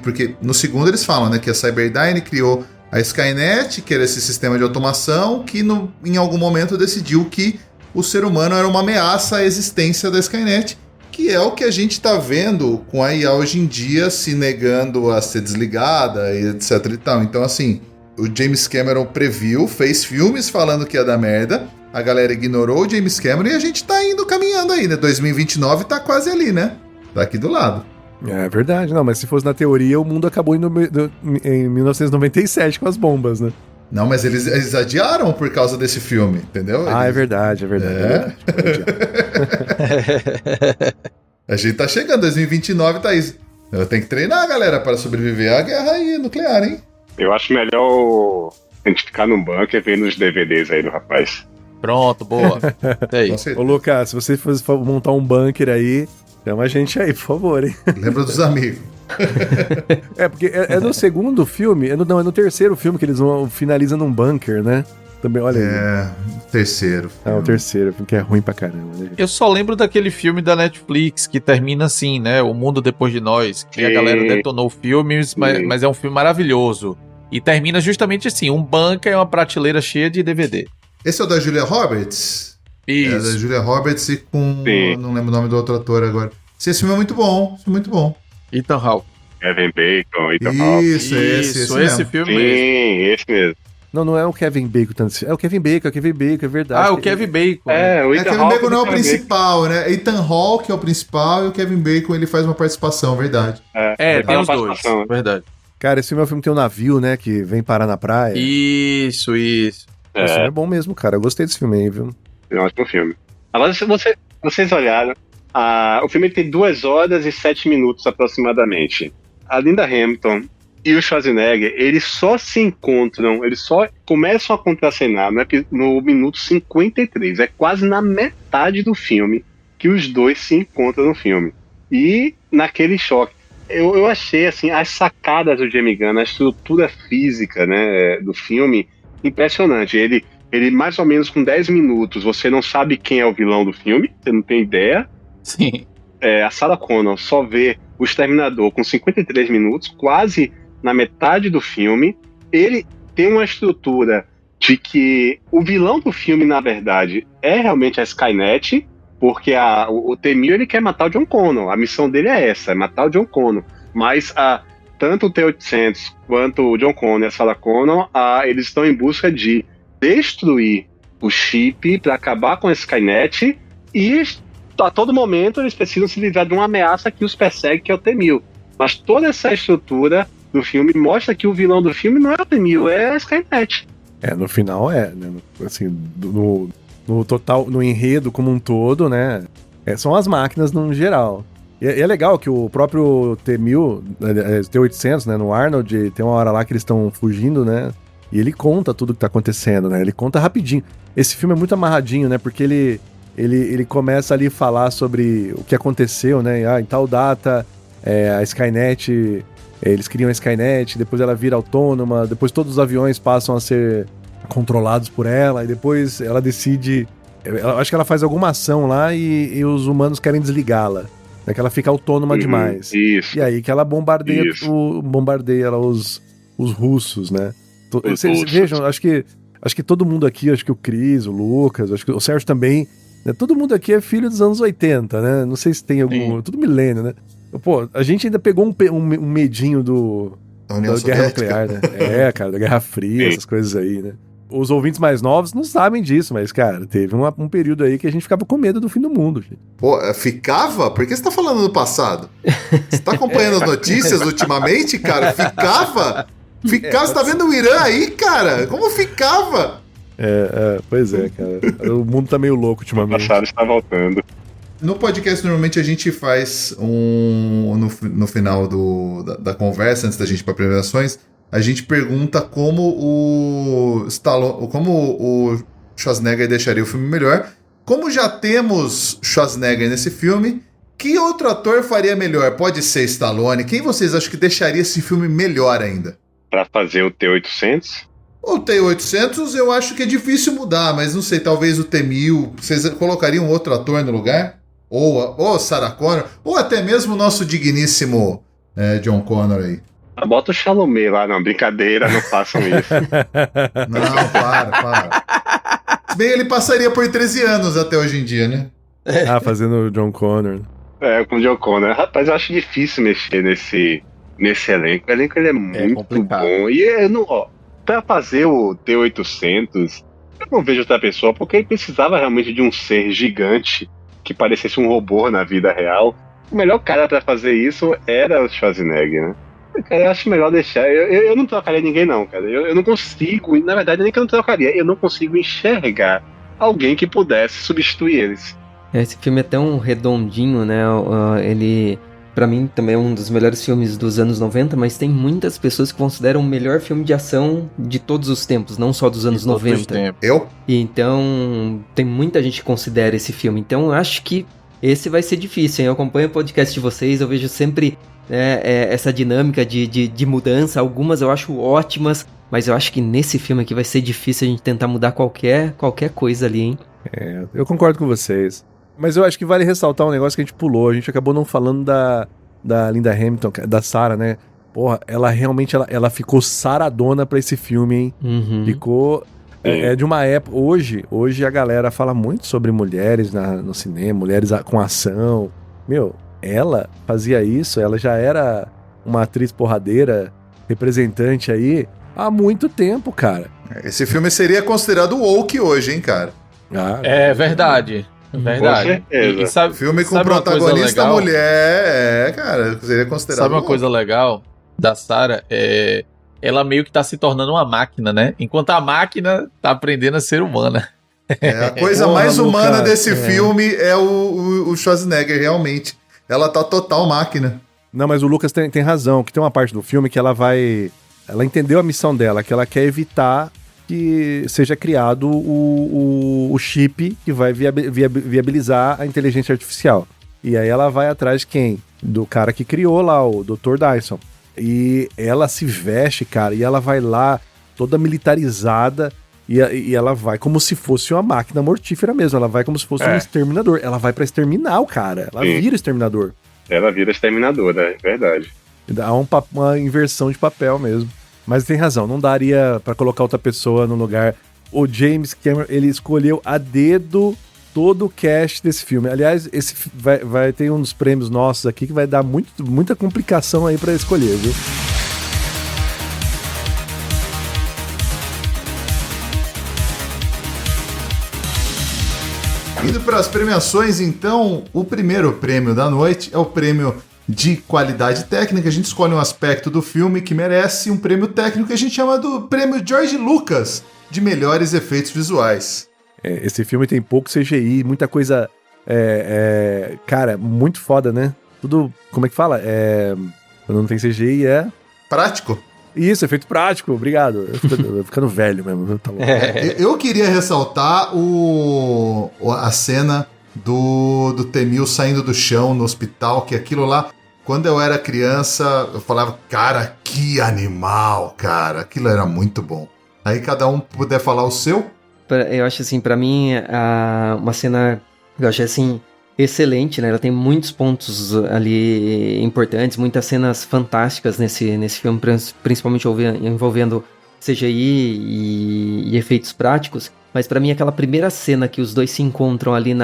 Porque no segundo eles falam, né, que a Cyberdyne criou a Skynet, que era esse sistema de automação, que em algum momento decidiu que o ser humano era uma ameaça à existência da Skynet, que é o que a gente tá vendo com a IA hoje em dia se negando a ser desligada e etc e tal. Então, assim, o James Cameron previu, fez filmes falando que ia dar merda, a galera ignorou o James Cameron e a gente tá indo caminhando aí, né? 2029 tá quase ali, né? Tá aqui do lado. É verdade, não, mas se fosse na teoria, o mundo acabou em 1997 com as bombas, né? Não, mas eles adiaram por causa desse filme, entendeu? É verdade. A gente tá chegando, 2029, Thaís. Eu tenho que treinar, galera, para sobreviver à guerra aí nuclear, hein? Eu acho melhor a gente ficar num bunker vendo os DVDs aí do rapaz. Pronto, boa. É Com isso. certeza. Ô, Lucas, se você for montar um bunker aí, chama a gente aí, por favor, hein? Lembra dos amigos. Porque é no segundo filme, é no terceiro filme que eles finalizam num bunker, né? Também, olha aí. Terceiro. O terceiro, filme que é ruim pra caramba, né? Eu só lembro daquele filme da Netflix que termina assim, né? O Mundo Depois de Nós. Que a galera detonou o filme, mas é um filme maravilhoso. E termina justamente assim: um bunker é uma prateleira cheia de DVD. Esse é o da Julia Roberts? Isso. É da Julia Roberts e com... Não lembro o nome do outro ator agora. Esse filme é muito bom, muito bom. Ethan Hawke. Kevin Bacon, Ethan Hawke. Isso, esse mesmo. filme Sim, mesmo. esse mesmo. Não é o Kevin Bacon, é o Kevin Bacon, é verdade. Ah, o Kevin Bacon. O Ethan Kevin Hawke Bacon não é o Kevin principal, né? Ethan Hawke é o principal e o Kevin Bacon ele faz uma participação, verdade. É, ele tem faz os uma dois. participação, né? Verdade. Cara, esse filme é um filme que tem um navio, né, que vem parar na praia. Isso. Esse filme é bom mesmo, cara. Eu gostei desse filme aí, viu? É um ótimo filme. Agora, se vocês olharam, o filme tem 2 horas e 7 minutos aproximadamente. A Linda Hamilton e o Schwarzenegger, eles só se encontram, eles só começam a contracenar no minuto 53. É quase na metade do filme que os dois se encontram no filme. E naquele choque, eu achei assim, as sacadas do James Gunn, a estrutura física, né, do filme, impressionante. Ele mais ou menos com 10 minutos, você não sabe quem é o vilão do filme, você não tem ideia. Sim. A Sarah Connor só vê o Exterminador com 53 minutos, quase na metade do filme. Ele tem uma estrutura de que o vilão do filme, na verdade, é realmente a Skynet, porque o T-1000 ele quer matar o John Connor. A missão dele é essa, é matar o John Connor. Mas tanto o T-800 quanto o John Connor e a Sarah Connor, eles estão em busca de destruir o chip para acabar com a Skynet e a todo momento eles precisam se livrar de uma ameaça que os persegue, que é o T-1000. Mas toda essa estrutura do filme mostra que o vilão do filme não é o T-1000, é a Skynet. No final né? Assim, no total, no enredo como um todo, né? São as máquinas no geral. E é legal que o próprio T-1000, T-800, né, no Arnold, tem uma hora lá que eles estão fugindo, né? E ele conta tudo que tá acontecendo, né? Ele conta rapidinho. Esse filme é muito amarradinho, né? Porque ele começa ali a falar sobre o que aconteceu, né? Em tal data, a Skynet, eles criam a Skynet, depois ela vira autônoma, depois todos os aviões passam a ser controlados por ela, e depois ela decide... acho que ela faz alguma ação lá e os humanos querem desligá-la. Né? Que ela fica autônoma demais. Isso. E aí que ela bombardeia lá os russos, né? Vocês vejam, acho que todo mundo aqui, acho que o Cris, o Lucas, acho que o Sérgio também, né? Todo mundo aqui é filho dos anos 80, né? Não sei se tem algum... Tudo milênio, né? Pô, a gente ainda pegou um medinho da guerra nuclear, né? Cara, da Guerra Fria, essas coisas aí, né? Os ouvintes mais novos não sabem disso, mas, cara, teve um período aí que a gente ficava com medo do fim do mundo, gente. Pô, ficava? Por que você tá falando do passado? Você tá acompanhando as notícias ultimamente, cara? Ficava? Você tá vendo o Irã aí, cara? Como ficava? Pois é, cara. O mundo tá meio louco ultimamente. O passado está voltando. No podcast, normalmente, a gente faz no final da conversa, antes da gente ir para premiações, a gente pergunta como o Schwarzenegger deixaria o filme melhor. Como já temos Schwarzenegger nesse filme, que outro ator faria melhor? Pode ser Stallone. Quem vocês acham que deixaria esse filme melhor ainda? Para fazer o T-800? O T-800 eu acho que é difícil mudar, mas não sei, talvez o T-1000. Vocês colocariam outro ator no lugar? Ou Sarah Connor, ou até mesmo o nosso digníssimo John Connor aí. Bota o Chalamet lá, não, brincadeira, não façam isso. Não, para. Se bem, ele passaria por 13 anos até hoje em dia, né? Fazendo o John Connor. Com o John Connor. Rapaz, eu acho difícil mexer nesse elenco. O elenco ele é muito complicado. bom. E eu não, pra fazer o T-800, eu não vejo outra pessoa, porque ele precisava realmente de um ser gigante que parecesse um robô na vida real. O melhor cara pra fazer isso era o Schwarzenegger, né? Cara, eu acho melhor deixar. Eu não trocaria ninguém, não, cara. Eu não consigo, na verdade, nem que eu não trocaria, eu não consigo enxergar alguém que pudesse substituir eles. Esse filme é tão redondinho, né? Ele, pra mim, também é um dos melhores filmes dos anos 90, mas tem muitas pessoas que consideram o melhor filme de ação de todos os tempos, não só dos anos 90. Eu? E então, tem muita gente que considera esse filme. Então, eu acho que esse vai ser difícil, hein? Eu acompanho o podcast de vocês, eu vejo sempre essa dinâmica de mudança. Algumas eu acho ótimas, mas eu acho que nesse filme aqui vai ser difícil a gente tentar mudar qualquer coisa ali, hein? Eu concordo com vocês. Mas eu acho que vale ressaltar um negócio que a gente pulou. A gente acabou não falando da Linda Hamilton, da Sarah, né? Porra, ela realmente ela ficou saradona pra esse filme, hein? Uhum. Ficou... de uma época... Hoje a galera fala muito sobre mulheres no cinema, mulheres com ação. Meu, ela fazia isso, ela já era uma atriz porradeira, representante aí, há muito tempo, cara. Esse filme seria considerado woke hoje, hein, cara? É verdade. Verdade. Com certeza. E sabe, Filme com sabe uma coisa protagonista legal? mulher, cara, seria considerado Sabe uma woke. coisa legal da Sarah? Ela meio que tá se tornando uma máquina, né? Enquanto a máquina tá aprendendo a ser humana. A coisa Porra, mais humana Lucas, desse filme é o Schwarzenegger, realmente. Ela tá total máquina. Não, mas o Lucas tem razão, que tem uma parte do filme que ela entendeu a missão dela, que ela quer evitar que seja criado o chip que vai viabilizar a inteligência artificial. E aí ela vai atrás de quem? Do cara que criou lá, o Dr. Dyson. E ela se veste, cara, e ela vai lá toda militarizada e ela vai como se fosse uma máquina mortífera mesmo. Ela vai como se fosse um exterminador. Ela vai pra exterminar o cara. Ela vira exterminador. Ela vira exterminadora, é verdade. Dá uma inversão de papel mesmo. Mas tem razão, não daria pra colocar outra pessoa no lugar. O James Cameron, ele escolheu a dedo todo o cast desse filme. Aliás, esse vai ter um dos prêmios nossos aqui que vai dar muita complicação aí pra escolher, viu? Indo para as premiações, então, o primeiro prêmio da noite é o prêmio de qualidade técnica. A gente escolhe um aspecto do filme que merece um prêmio técnico que a gente chama do prêmio George Lucas de melhores efeitos visuais. Esse filme tem pouco CGI, muita coisa, cara, muito foda, né? Tudo, como é que fala? Quando não tem CGI prático. Isso, efeito prático, obrigado. Eu ficando velho mesmo, tá bom. Eu queria ressaltar a cena do T-1000 saindo do chão no hospital, que aquilo lá, quando eu era criança, eu falava, cara, que animal, cara, aquilo era muito bom. Aí cada um puder falar o seu. Eu acho assim, pra mim, uma cena, eu achei assim, excelente, né? Ela tem muitos pontos ali importantes, muitas cenas fantásticas nesse filme, principalmente envolvendo CGI e efeitos práticos. Mas pra mim, aquela primeira cena que os dois se encontram ali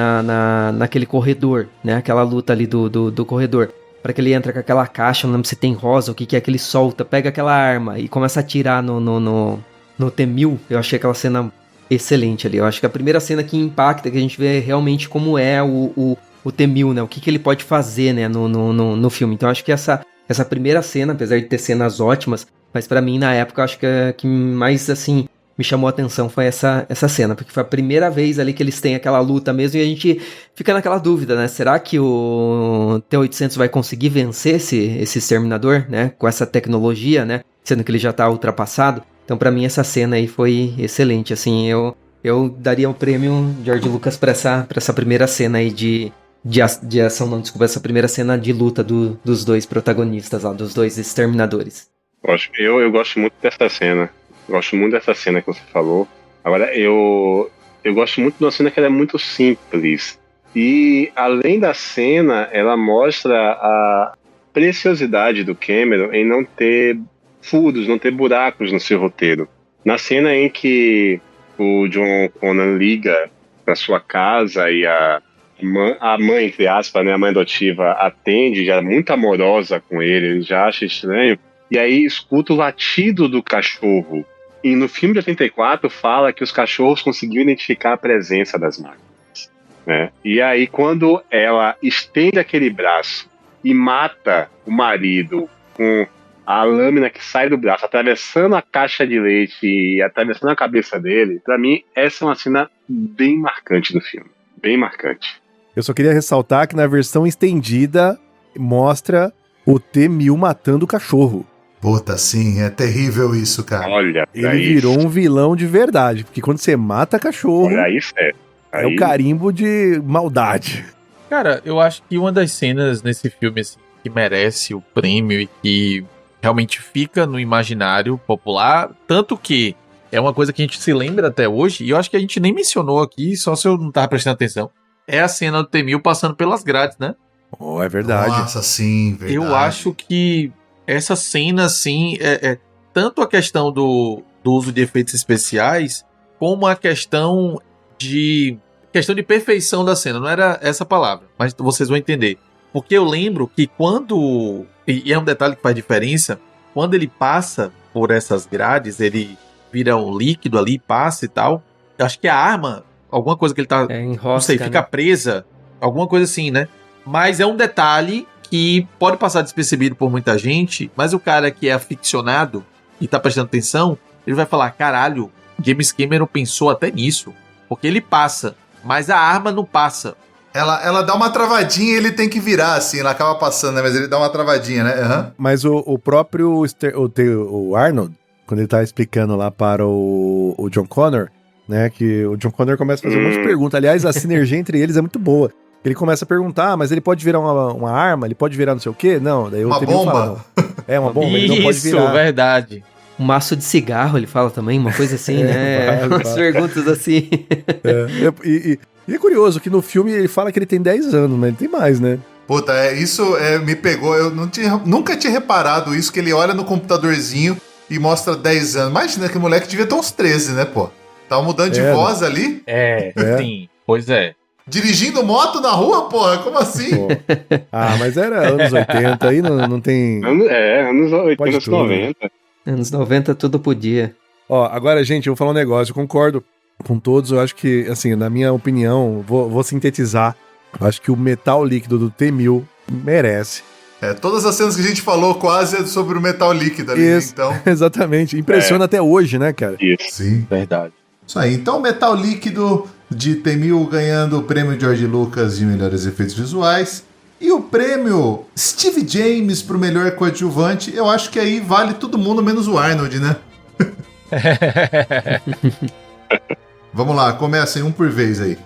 naquele corredor, né? Aquela luta ali do corredor. Para que ele entra com aquela caixa, não lembro se tem rosa, o que é que ele solta, pega aquela arma e começa a atirar no T-1000. Eu achei aquela cena excelente ali. Eu acho que a primeira cena que impacta, que a gente vê realmente como é o T-1000, né? O que ele pode fazer, né, no filme. Então eu acho que essa primeira cena, apesar de ter cenas ótimas, mas pra mim na época eu acho que mais assim me chamou a atenção foi essa cena, porque foi a primeira vez ali que eles têm aquela luta mesmo e a gente fica naquela dúvida, né? Será que o T-800 vai conseguir vencer esse exterminador, né? Com essa tecnologia, né? Sendo que ele já tá ultrapassado. Então, pra mim, essa cena aí foi excelente, assim, eu daria o prêmio George Lucas pra essa primeira cena aí de ação, não, desculpa, essa primeira cena de luta dos dois protagonistas lá, dos dois exterminadores. Eu gosto muito dessa cena, gosto muito dessa cena que você falou. Agora, eu gosto muito de uma cena que ela é muito simples, e além da cena, ela mostra a preciosidade do Cameron em não ter furos, não ter buracos no seu roteiro. Na cena em que o John Connor liga para sua casa e a a mãe, entre aspas, né, a mãe adotiva, atende, já é muito amorosa com ele já acha estranho, e aí escuta o latido do cachorro. E no filme de 84 fala que os cachorros conseguiram identificar a presença das máquinas, né? E aí quando ela estende aquele braço e mata o marido com a lâmina que sai do braço, atravessando a caixa de leite e atravessando a cabeça dele, pra mim essa é uma cena bem marcante do filme, bem marcante. Eu só queria ressaltar que na versão estendida mostra o T-1000 matando o cachorro. Puta, sim, é terrível isso, cara. Olha, Ele virou um vilão de verdade, porque quando você mata cachorro, olha isso, é o carimbo de maldade. Cara, eu acho que uma das cenas nesse filme assim, que merece o prêmio e que realmente fica no imaginário popular, tanto que é uma coisa que a gente se lembra até hoje, e eu acho que a gente nem mencionou aqui, só se eu não tava prestando atenção, é a cena do T-1000 passando pelas grades, né? Oh, é verdade. Nossa, sim, verdade. Eu acho que essa cena, assim, tanto a questão do uso de efeitos especiais, como a questão de perfeição da cena. Não era essa palavra, mas vocês vão entender. Porque eu lembro que quando... E é um detalhe que faz diferença. Quando ele passa por essas grades, ele vira um líquido ali, passa e tal. Eu acho que a arma, alguma coisa que ele tá... Enrosca, não sei, fica presa. Alguma coisa assim, né? Mas é um detalhe que pode passar despercebido por muita gente, mas o cara que é aficionado e tá prestando atenção, ele vai falar, caralho, James Cameron pensou até nisso. Porque ele passa, mas a arma não passa. Ela dá uma travadinha e ele tem que virar, assim, ela acaba passando, né? Mas ele dá uma travadinha, né? Uhum. Mas o próprio o Arnold, quando ele tá explicando lá para o John Connor, né? Que o John Connor começa a fazer um monte de perguntas. Aliás, a sinergia entre eles é muito boa. Ele começa a perguntar, mas ele pode virar uma arma? Ele pode virar não sei o quê? Não, daí uma bomba? É, uma bomba, ele não pode virar. Isso, verdade. Um maço de cigarro, ele fala também, uma coisa assim, né? Umas perguntas assim. E é curioso que no filme ele fala que ele tem 10 anos, mas ele tem mais, né? Puta, isso me pegou. Eu nunca tinha reparado isso, que ele olha no computadorzinho e mostra 10 anos. Imagina que o moleque devia ter uns 13, né, pô? Tava mudando de voz ali. Sim, pois é. Dirigindo moto na rua, porra? Como assim? Pô. Ah, mas era anos 80, aí não tem... Anos 80, anos 90. Anos 90 tudo podia. Ó, agora, gente, eu vou falar um negócio, eu concordo com todos, eu acho que, assim, na minha opinião, vou sintetizar, eu acho que o metal líquido do T-1000 merece. Todas as cenas que a gente falou quase é sobre o metal líquido ali, Isso, então... Exatamente, impressiona até hoje, né, cara? Isso. Sim. Verdade. Isso aí, então metal líquido de T-1000 ganhando o prêmio George Lucas de melhores efeitos visuais. E o prêmio Steve James pro melhor coadjuvante, eu acho que aí vale todo mundo menos o Arnold, né? Vamos lá, comecem um por vez aí.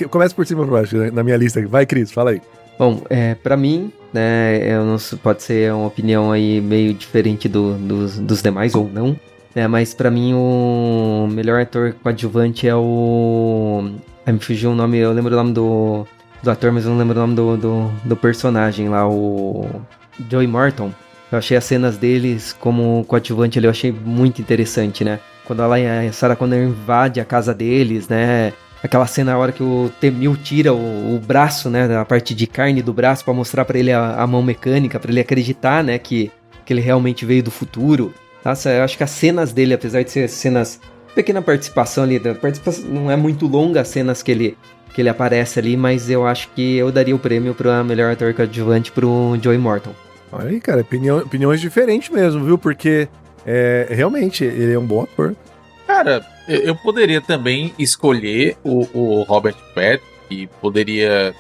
Começa por cima pra baixo, na minha lista. Vai, Cris, fala aí. Bom, pra mim, né, pode ser uma opinião aí meio diferente dos demais, ou não, né, mas pra mim o melhor ator coadjuvante é o... me fugiu o nome, eu lembro o nome do ator, mas eu não lembro o nome do personagem lá, o Joey Morton. Eu achei as cenas deles como coadjuvante ali, eu achei muito interessante, né? Quando a Sarah Connor invade a casa deles, né? Aquela cena na hora que o T-1000 tira o braço, né? A parte de carne do braço pra mostrar pra ele a mão mecânica, pra ele acreditar, né? Que ele realmente veio do futuro. Nossa, eu acho que as cenas dele, apesar de ser cenas... Pequena participação ali, não é muito longa as cenas que ele aparece ali, mas eu acho que eu daria o prêmio pra melhor ator coadjuvante pro Joey Morton. Olha aí, cara, opiniões diferentes mesmo, viu? Porque realmente ele é um bom ator. Cara, eu poderia também escolher o Robert Patrick, e poderia...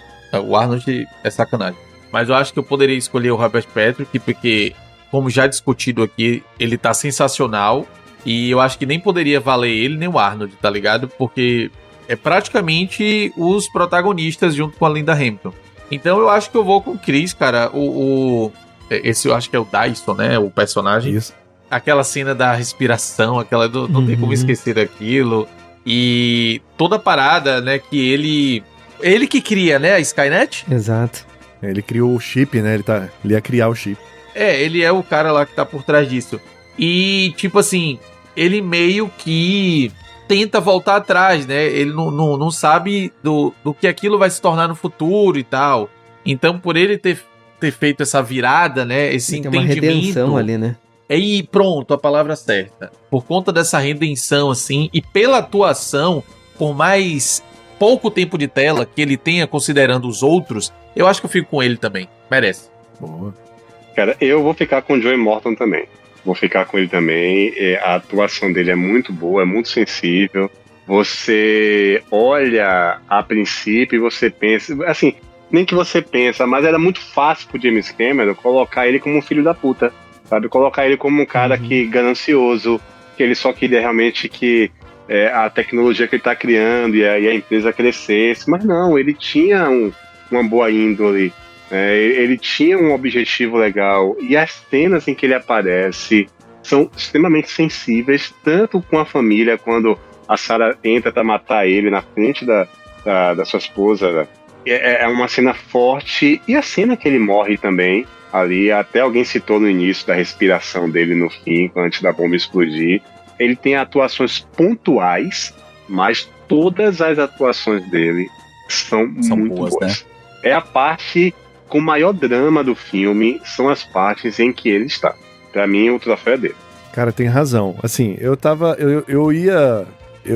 O Arnold é sacanagem. Mas eu acho que eu poderia escolher o Robert Patrick, porque, como já discutido aqui, ele tá sensacional. E eu acho que nem poderia valer ele nem o Arnold, tá ligado? Porque é praticamente os protagonistas junto com a Linda Hamilton. Então eu acho que eu vou com o Chris, cara. Esse eu acho que é o Dyson, né? O personagem. Isso. Aquela cena da respiração, não tem como esquecer daquilo. E toda a parada, né? Que ele que cria, né? A Skynet. Exato. Ele criou o chip, né? Ele ia criar o chip. Ele é o cara lá que tá por trás disso. E, tipo assim, ele meio que tenta voltar atrás, né? Ele não sabe do que aquilo vai se tornar no futuro e tal. Então, por ele ter feito essa virada, né? Esse entendimento... Tem uma redenção ali, né? E pronto, a palavra certa. Por conta dessa redenção, assim, e pela atuação, por mais pouco tempo de tela que ele tenha considerando os outros, eu acho que eu fico com ele também. Merece. Boa. Cara, eu vou ficar com o Joey Morton também. Vou ficar com ele também. A atuação dele é muito boa, é muito sensível. Você olha a princípio e você pensa... Assim, nem que você pensa, mas era muito fácil pro James Cameron colocar ele como um filho da puta. Sabe? Colocar ele como um cara que ganancioso, que ele só queria realmente que a tecnologia que ele tá criando e a empresa crescesse. Mas não, ele tinha uma boa índole. Ele tinha um objetivo legal, e as cenas em que ele aparece são extremamente sensíveis, tanto com a família, quando a Sarah entra pra matar ele na frente da sua esposa. É uma cena forte, e a cena que ele morre também, ali, até alguém citou no início da respiração dele no fim, antes da bomba explodir. Ele tem atuações pontuais, mas todas as atuações dele são muito boas. Né? É a parte... com o maior drama do filme são as partes em que ele está. Pra mim, o troféu é dele. Cara, tem razão. Assim,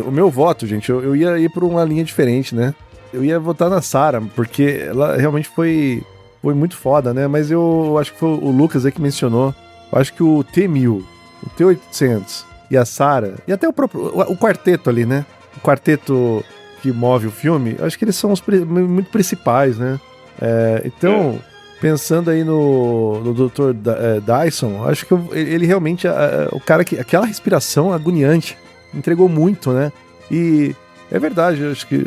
o meu voto, gente, eu ia ir por uma linha diferente, né? Eu ia votar na Sarah, porque ela realmente foi muito foda, né? Mas eu acho que foi o Lucas aí que mencionou. Eu acho que o T-1000, o T-800 e a Sarah, e até o quarteto ali, né? O quarteto que move o filme, eu acho que eles são os muito principais, né? Então, pensando aí no Dr. Dyson, acho que ele realmente, o cara que, aquela respiração agoniante, entregou muito, né? E é verdade, eu acho que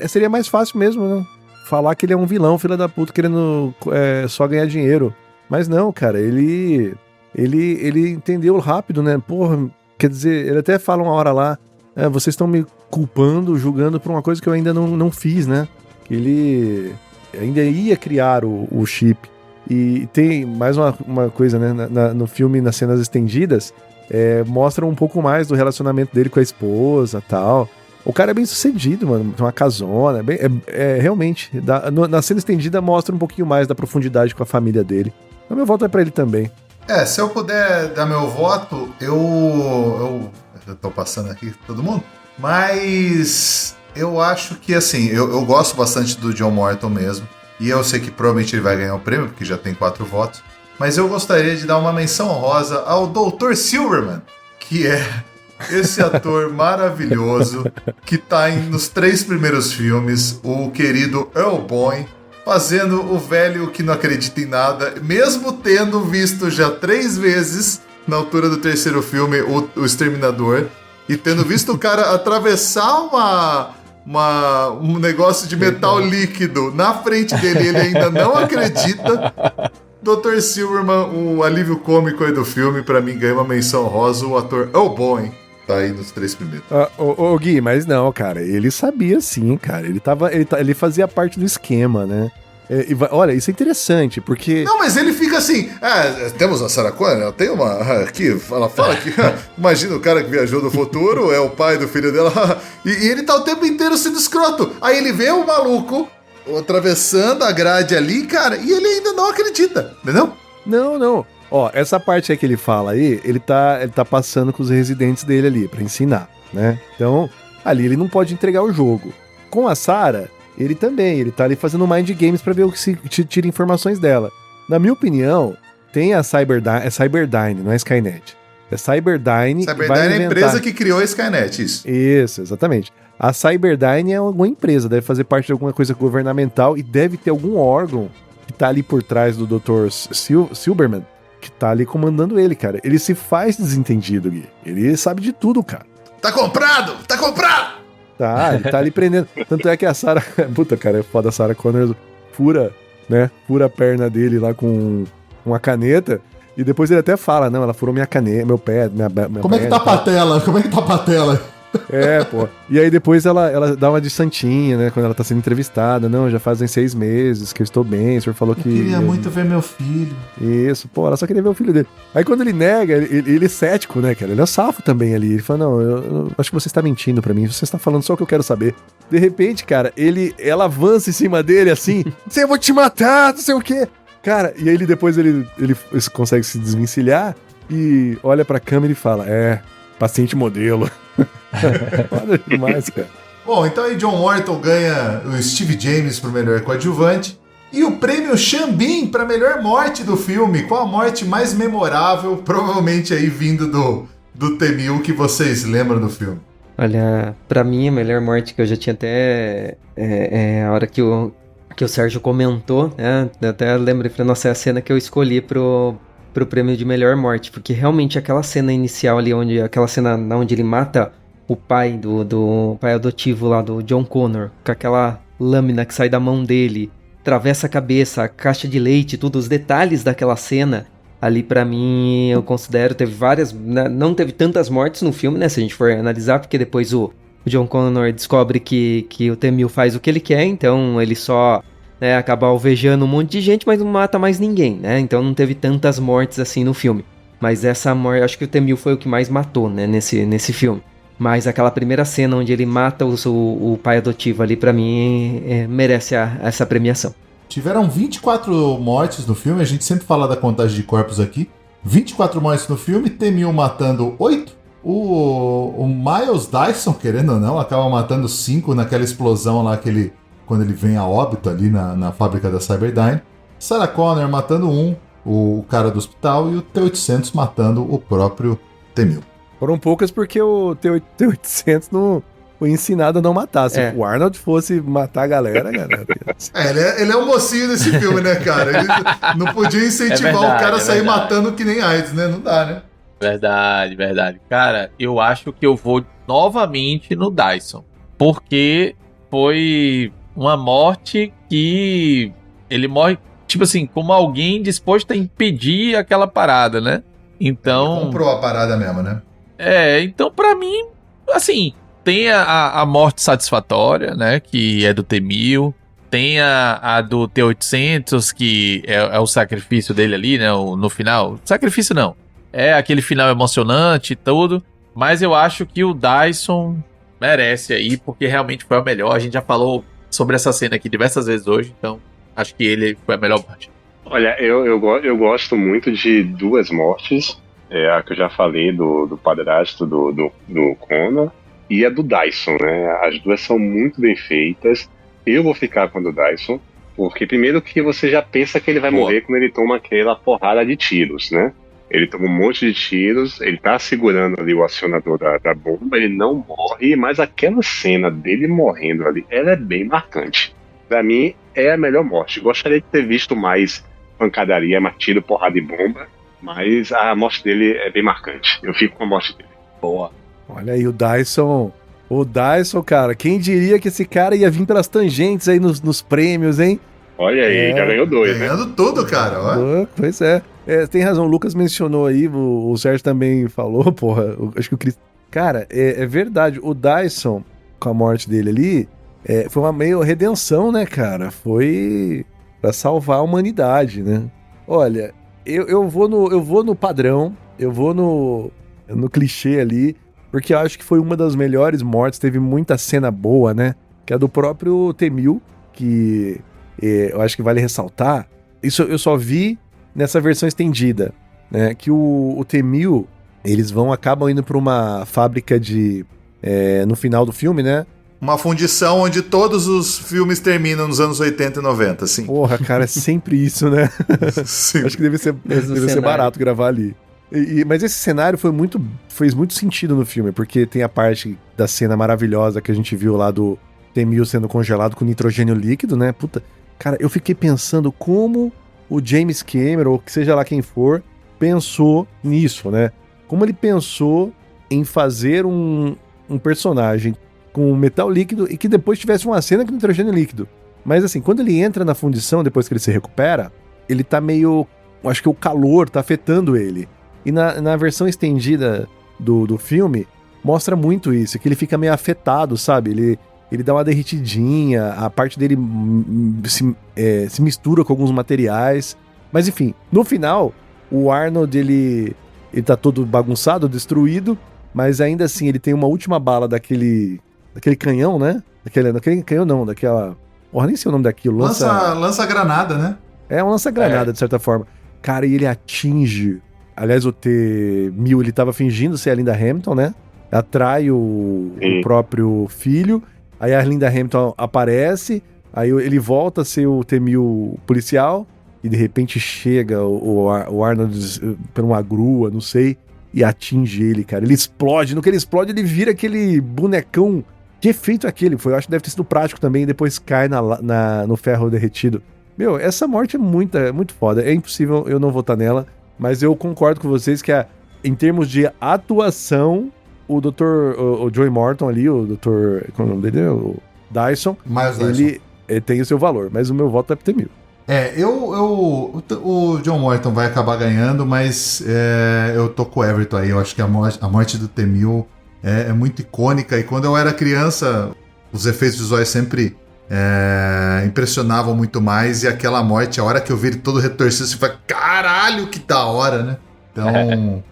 seria mais fácil mesmo, né? Falar que ele é um vilão, filho da puta, querendo só ganhar dinheiro. Mas não, cara, ele entendeu rápido, né? Porra, quer dizer, ele até fala uma hora lá, vocês estão me culpando, julgando por uma coisa que eu ainda não fiz, né? Que ele ainda ia criar o chip. E tem mais uma coisa, né? No filme, nas cenas estendidas, mostra um pouco mais do relacionamento dele com a esposa e tal. O cara é bem sucedido, mano. Tem uma casona. Realmente. Na cena estendida mostra um pouquinho mais da profundidade com a família dele. Então meu voto é pra ele também. Se eu puder dar meu voto, eu tô passando aqui todo mundo, mas eu acho que, assim, eu gosto bastante do John Morton mesmo, e eu sei que provavelmente ele vai ganhar o prêmio, porque já tem 4 votos, mas eu gostaria de dar uma menção honrosa ao Dr. Silverman, que é esse ator maravilhoso, que tá nos 3 primeiros filmes, o querido Earl Boyn, fazendo o velho que não acredita em nada, mesmo tendo visto já 3 vezes, na altura do 3º filme, o Exterminador, e tendo visto o cara atravessar um negócio de metal líquido na frente dele, ele ainda não acredita. Dr. Silverman, o alívio cômico aí do filme, pra mim ganha uma menção rosa, o ator Earl Boyn. Tá aí nos 3 primeiros. Ô Gui, mas não, cara, ele sabia sim, cara. Ele fazia parte do esquema, né? Olha, isso é interessante, porque... Não, mas ele fica assim... temos a Sarah Connor, tem uma... Aqui, ela fala que... Imagina o cara que viajou do futuro, é o pai do filho dela... e ele tá o tempo inteiro sendo escroto. Aí ele vê o maluco atravessando a grade ali, cara, e ele ainda não acredita, entendeu? Não. Ó, essa parte aí que ele fala aí, ele tá passando com os residentes dele ali, pra ensinar, né? Então, ali ele não pode entregar o jogo. Com a Sarah, ele tá ali fazendo mind games pra ver o que se tira informações dela. Na minha opinião, tem a Cyberdyne, não é Skynet. É Cyberdyne. Cyberdyne é a empresa que criou a Skynet, isso. Isso, exatamente. A Cyberdyne é alguma empresa, deve fazer parte de alguma coisa governamental e deve ter algum órgão que tá ali por trás do Dr. Silverman, que tá ali comandando ele, cara. Ele se faz desentendido, Gui. Ele sabe de tudo, cara. Tá comprado! Tá, ele tá ali prendendo. Tanto é que a Sarah... Puta, cara, é foda. A Sarah Connor fura a perna dele lá com uma caneta. E depois ele até fala, não, ela furou minha caneta, meu pé, minha Como é que tá a patela? Pô. E aí depois ela dá uma de santinha, né? Quando ela tá sendo entrevistada. Não, já fazem 6 meses que eu estou bem. O senhor falou que... Eu queria muito ver meu filho. Isso, pô, ela só queria ver o filho dele. Aí quando ele nega, ele é cético, né, cara? Ele é safo também ali. Ele fala, não, eu acho que você está mentindo pra mim. Você está falando só o que eu quero saber. De repente, cara, ela avança em cima dele assim. Eu vou te matar, não sei o quê. Cara, e aí depois ele consegue se desvencilhar e olha pra câmera e fala, paciente modelo. Foda demais, cara. Bom, então aí John Warton ganha o Steve James pro melhor coadjuvante e o prêmio Xambin pra melhor morte do filme. Qual a morte mais memorável, provavelmente aí vindo do T-1000 que vocês lembram do filme? Olha, pra mim a melhor morte que eu já tinha até a hora que o Sérgio comentou, né? Eu até lembrei, falei, nossa, é a cena que eu escolhi pro prêmio de melhor morte, porque realmente aquela cena inicial ali, aquela cena onde ele mata o pai do pai adotivo lá do John Connor, com aquela lâmina que sai da mão dele, atravessa a cabeça, a caixa de leite, tudo, os detalhes daquela cena, ali pra mim eu considero, teve várias, não teve tantas mortes no filme, né, se a gente for analisar, porque depois o John Connor descobre que o T-1000 faz o que ele quer, então ele só acaba alvejando um monte de gente, mas não mata mais ninguém, né? Então não teve tantas mortes assim no filme. Mas essa morte, acho que o T-1000 foi o que mais matou, né, nesse filme. Mas aquela primeira cena onde ele mata o pai adotivo ali, pra mim, merece essa premiação. Tiveram 24 mortes no filme, a gente sempre fala da contagem de corpos aqui. 24 mortes no filme, T-1000 matando 8. O Miles Dyson, querendo ou não, acaba matando 5 naquela explosão lá quando ele vem a óbito ali na fábrica da Cyberdyne. Sarah Connor matando 1, o cara do hospital, e o T-800 matando o próprio T-1000. Foram poucas porque o T-800 não foi ensinado a não matar. Se o Arnold fosse matar a galera... ele é o mocinho desse filme, né, cara? Ele não podia incentivar o cara a sair matando que nem AIDS, né? Não dá, né? Verdade. Cara, eu acho que eu vou novamente no Dyson. Porque foi uma morte que ele morre, tipo assim, como alguém disposto a impedir aquela parada, né? Então... Ele comprou a parada mesmo, né? Então pra mim, assim, tem a morte satisfatória, né? Que é do T-1000. Tem a do T-800, que é o sacrifício dele ali, né? No final. Sacrifício não. É aquele final emocionante e tudo. Mas eu acho que o Dyson merece aí, porque realmente foi o melhor. A gente já falou sobre essa cena aqui diversas vezes hoje, então acho que ele foi a melhor morte. Olha, eu gosto muito de 2 mortes. A que eu já falei do padrasto do Connor e a do Dyson, né? As 2 são muito bem feitas. Eu vou ficar com a do Dyson, porque primeiro que você já pensa que ele vai morrer quando ele toma aquela porrada de tiros, né? Ele toma um monte de tiros, ele tá segurando ali o acionador da bomba, ele não morre, mas aquela cena dele morrendo ali, ela é bem marcante. Pra mim, é a melhor morte. Gostaria de ter visto mais pancadaria, mais tiro, porrada e bomba, mas a morte dele é bem marcante. Eu fico com a morte dele. Boa. Olha aí, o Dyson, cara, quem diria que esse cara ia vir pelas tangentes aí nos prêmios, hein? Olha aí, já ganhou 2, né? Ganhando tudo, cara, ó. Pois é. Tem razão, o Lucas mencionou aí, o Sérgio também falou, porra, acho que o Cris... Cara, é verdade, o Dyson, com a morte dele ali, foi uma meio redenção, né, cara? Foi pra salvar a humanidade, né? Olha, eu vou no padrão, eu vou no clichê ali, porque eu acho que foi uma das melhores mortes, teve muita cena boa, né? Que é a do próprio T-1000, que eu acho que vale ressaltar. Isso eu só vi nessa versão estendida, né? Que o T-1000, eles acabam indo pra uma fábrica no final do filme, né? Uma fundição onde todos os filmes terminam nos anos 80 e 90, assim. Porra, cara, é sempre isso, né? Sim. Acho que deve ser barato gravar ali. Mas esse cenário fez muito sentido no filme, porque tem a parte da cena maravilhosa que a gente viu lá do T-1000 sendo congelado com nitrogênio líquido, né? Puta, cara, eu fiquei pensando como o James Cameron, ou que seja lá quem for, pensou nisso, né? Como ele pensou em fazer um personagem com metal líquido e que depois tivesse uma cena com nitrogênio líquido. Mas assim, quando ele entra na fundição, depois que ele se recupera, ele tá meio... Acho que o calor tá afetando ele. E na versão estendida do filme, mostra muito isso, que ele fica meio afetado, sabe? Ele dá uma derretidinha, a parte dele se mistura com alguns materiais. Mas enfim, no final, o Arnold, ele tá todo bagunçado, destruído, mas ainda assim ele tem uma última bala daquele canhão, né? Daquele canhão não, daquela... Porra, nem sei o nome daquilo. Lança-granada, né? É um lança-granada, de certa forma. Cara, e ele atinge... Aliás, o T-1000, ele tava fingindo ser a Linda Hamilton, né? Atrai o próprio filho. Aí a Linda Hamilton aparece. Aí ele volta a ser o T-1000 policial. E de repente chega o Arnold por uma grua, não sei. E atinge ele, cara. Ele explode. No que ele explode, ele vira aquele bonecão. Que efeito é aquele? Eu acho que deve ter sido prático também. E depois cai no ferro derretido. Meu, essa morte é muito foda. É impossível eu não votar nela. Mas eu concordo com vocês que em termos de atuação, o Dr. o Joey Morton ali, o Dr. Qual é o nome dele? O Dyson. Miles ele tem o seu valor. Mas o meu voto é pro T-1000. O John Morton vai acabar ganhando, mas eu tô com o Everton aí. Eu acho que a morte do T-1000 é muito icônica. E quando eu era criança, os efeitos visuais sempre impressionavam muito mais. E aquela morte, a hora que eu vi ele todo retorcido, você fala, caralho, que da hora, né? Então,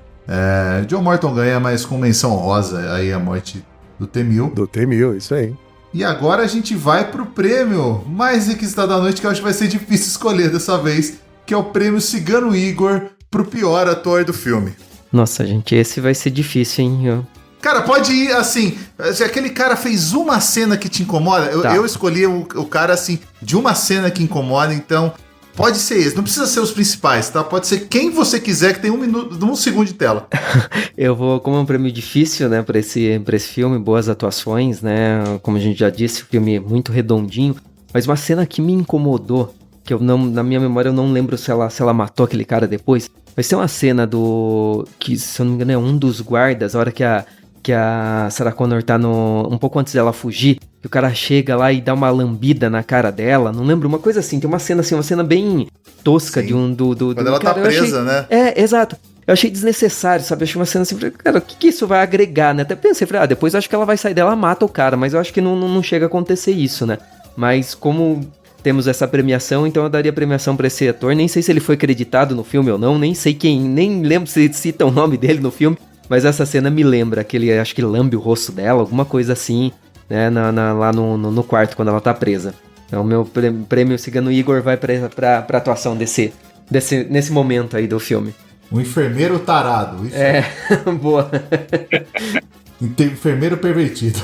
John Morton ganha, mas com menção honrosa aí a morte do T-1000. Do T-1000, isso aí. E agora a gente vai pro prêmio mais requisitado da noite, que eu acho que vai ser difícil escolher dessa vez, que é o prêmio Cigano Igor pro pior ator do filme. Nossa, gente, esse vai ser difícil, hein? Cara, pode ir assim, se aquele cara fez uma cena que te incomoda, eu escolhi o cara assim, de uma cena que incomoda, então pode ser esse, não precisa ser os principais, tá? Pode ser quem você quiser, que tem 1 segundo de tela. Eu vou, como é um prêmio difícil, né, pra esse filme, boas atuações, né, como a gente já disse, o filme é muito redondinho, mas uma cena que me incomodou, que na minha memória eu não lembro se ela matou aquele cara depois, mas tem uma cena que, se eu não me engano, é um dos guardas, a hora que a Sarah Connor tá um pouco antes dela fugir, que o cara chega lá e dá uma lambida na cara dela, não lembro, uma coisa assim, tem uma cena bem tosca. Sim. Quando ela tá presa, né? Exato. Eu achei desnecessário, sabe? Eu achei uma cena assim, cara, o que isso vai agregar, né? Até pensei, depois eu acho que ela vai sair dela, mata o cara, mas eu acho que não chega a acontecer isso, né? Mas como temos essa premiação, então eu daria premiação pra esse ator, nem sei se ele foi creditado no filme ou não, nem lembro se cita o nome dele no filme, mas essa cena me lembra que ele, acho que lambe o rosto dela, alguma coisa assim, né, lá no quarto, quando ela tá presa. Então, meu prêmio Cigano Igor vai pra atuação nesse momento aí do filme. Um enfermeiro tarado. Isso boa. Enfermeiro pervertido.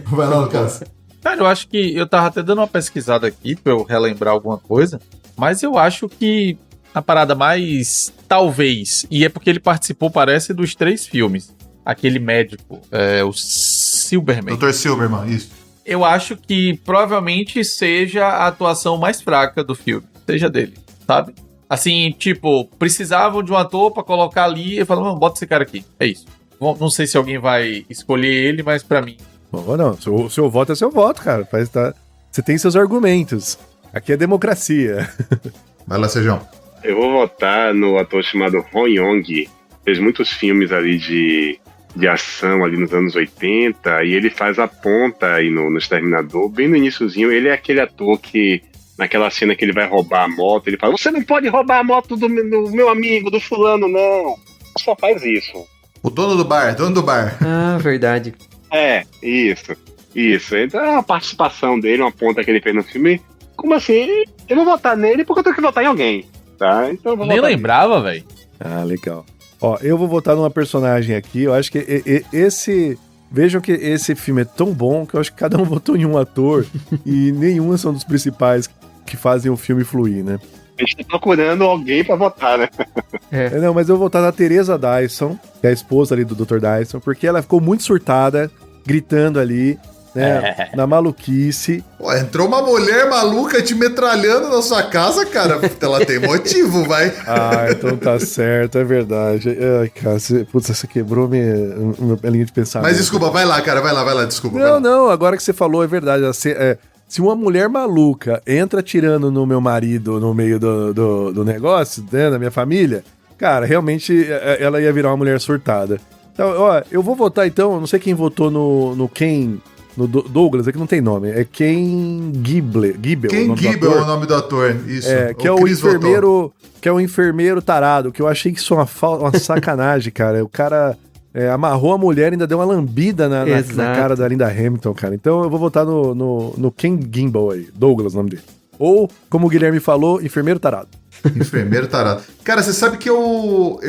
Vai lá, Lucas. Cara, eu acho que eu tava até dando uma pesquisada aqui pra eu relembrar alguma coisa, mas eu acho que a parada mais, talvez, e é porque ele participou, parece, dos 3 filmes. Aquele médico, o Silberman. Dr. Silberman, isso. Eu acho que provavelmente seja a atuação mais fraca do filme. Seja dele, sabe? Assim, tipo, precisavam de um ator pra colocar ali e falaram, bota esse cara aqui. É isso. Não sei se alguém vai escolher ele, mas pra mim... Não, seu voto é seu voto, cara. Você tem seus argumentos. Aqui é democracia. Vai lá, Sejão. Eu vou votar no ator chamado Ron Young. Fez muitos filmes ali de ação ali nos anos 80, e ele faz a ponta aí no Exterminador, bem no iniciozinho. Ele é aquele ator que, naquela cena que ele vai roubar a moto, ele fala, você não pode roubar a moto do meu amigo, do fulano, não. Só faz isso. O dono do bar. Ah, verdade. Isso. Então é uma participação dele, uma ponta que ele fez no filme. Como assim? Eu vou votar nele porque eu tenho que votar em alguém, tá? Então eu vou nem lembrava, velho. Ah, legal. Ó, eu vou votar numa personagem aqui. Eu acho que vejam que esse filme é tão bom que eu acho que cada um votou em um ator e nenhum são dos principais que fazem o filme fluir, né? A gente tá procurando alguém pra votar, né? Não, mas eu vou votar na Teresa Dyson, que é a esposa ali do Dr. Dyson, porque ela ficou muito surtada, gritando ali, né, na maluquice. Pô, entrou uma mulher maluca te metralhando na sua casa, cara. Ela tem motivo, vai. Ah, então tá certo, é verdade. Ai, cara, você quebrou minha linha de pensamento. Mas desculpa, vai lá, cara, vai lá, desculpa. Não, agora que você falou é verdade. Se uma mulher maluca entra atirando no meu marido no meio do negócio, né, na minha família, cara, realmente ela ia virar uma mulher surtada. Então, ó, eu vou votar então, não sei quem votou no Ken, no Douglas, é que não tem nome, é Ken Gibbel. Ken Gibbel é o nome do ator, isso. Que é o enfermeiro, que é o enfermeiro tarado, que eu achei que isso é uma sacanagem, cara. O cara amarrou a mulher e ainda deu uma lambida na cara da Linda Hamilton, cara. Então eu vou votar no Ken Gibbel aí, Douglas, o nome dele. Ou, como o Guilherme falou, enfermeiro tarado. Enfermeiro tarado. Cara, você sabe que eu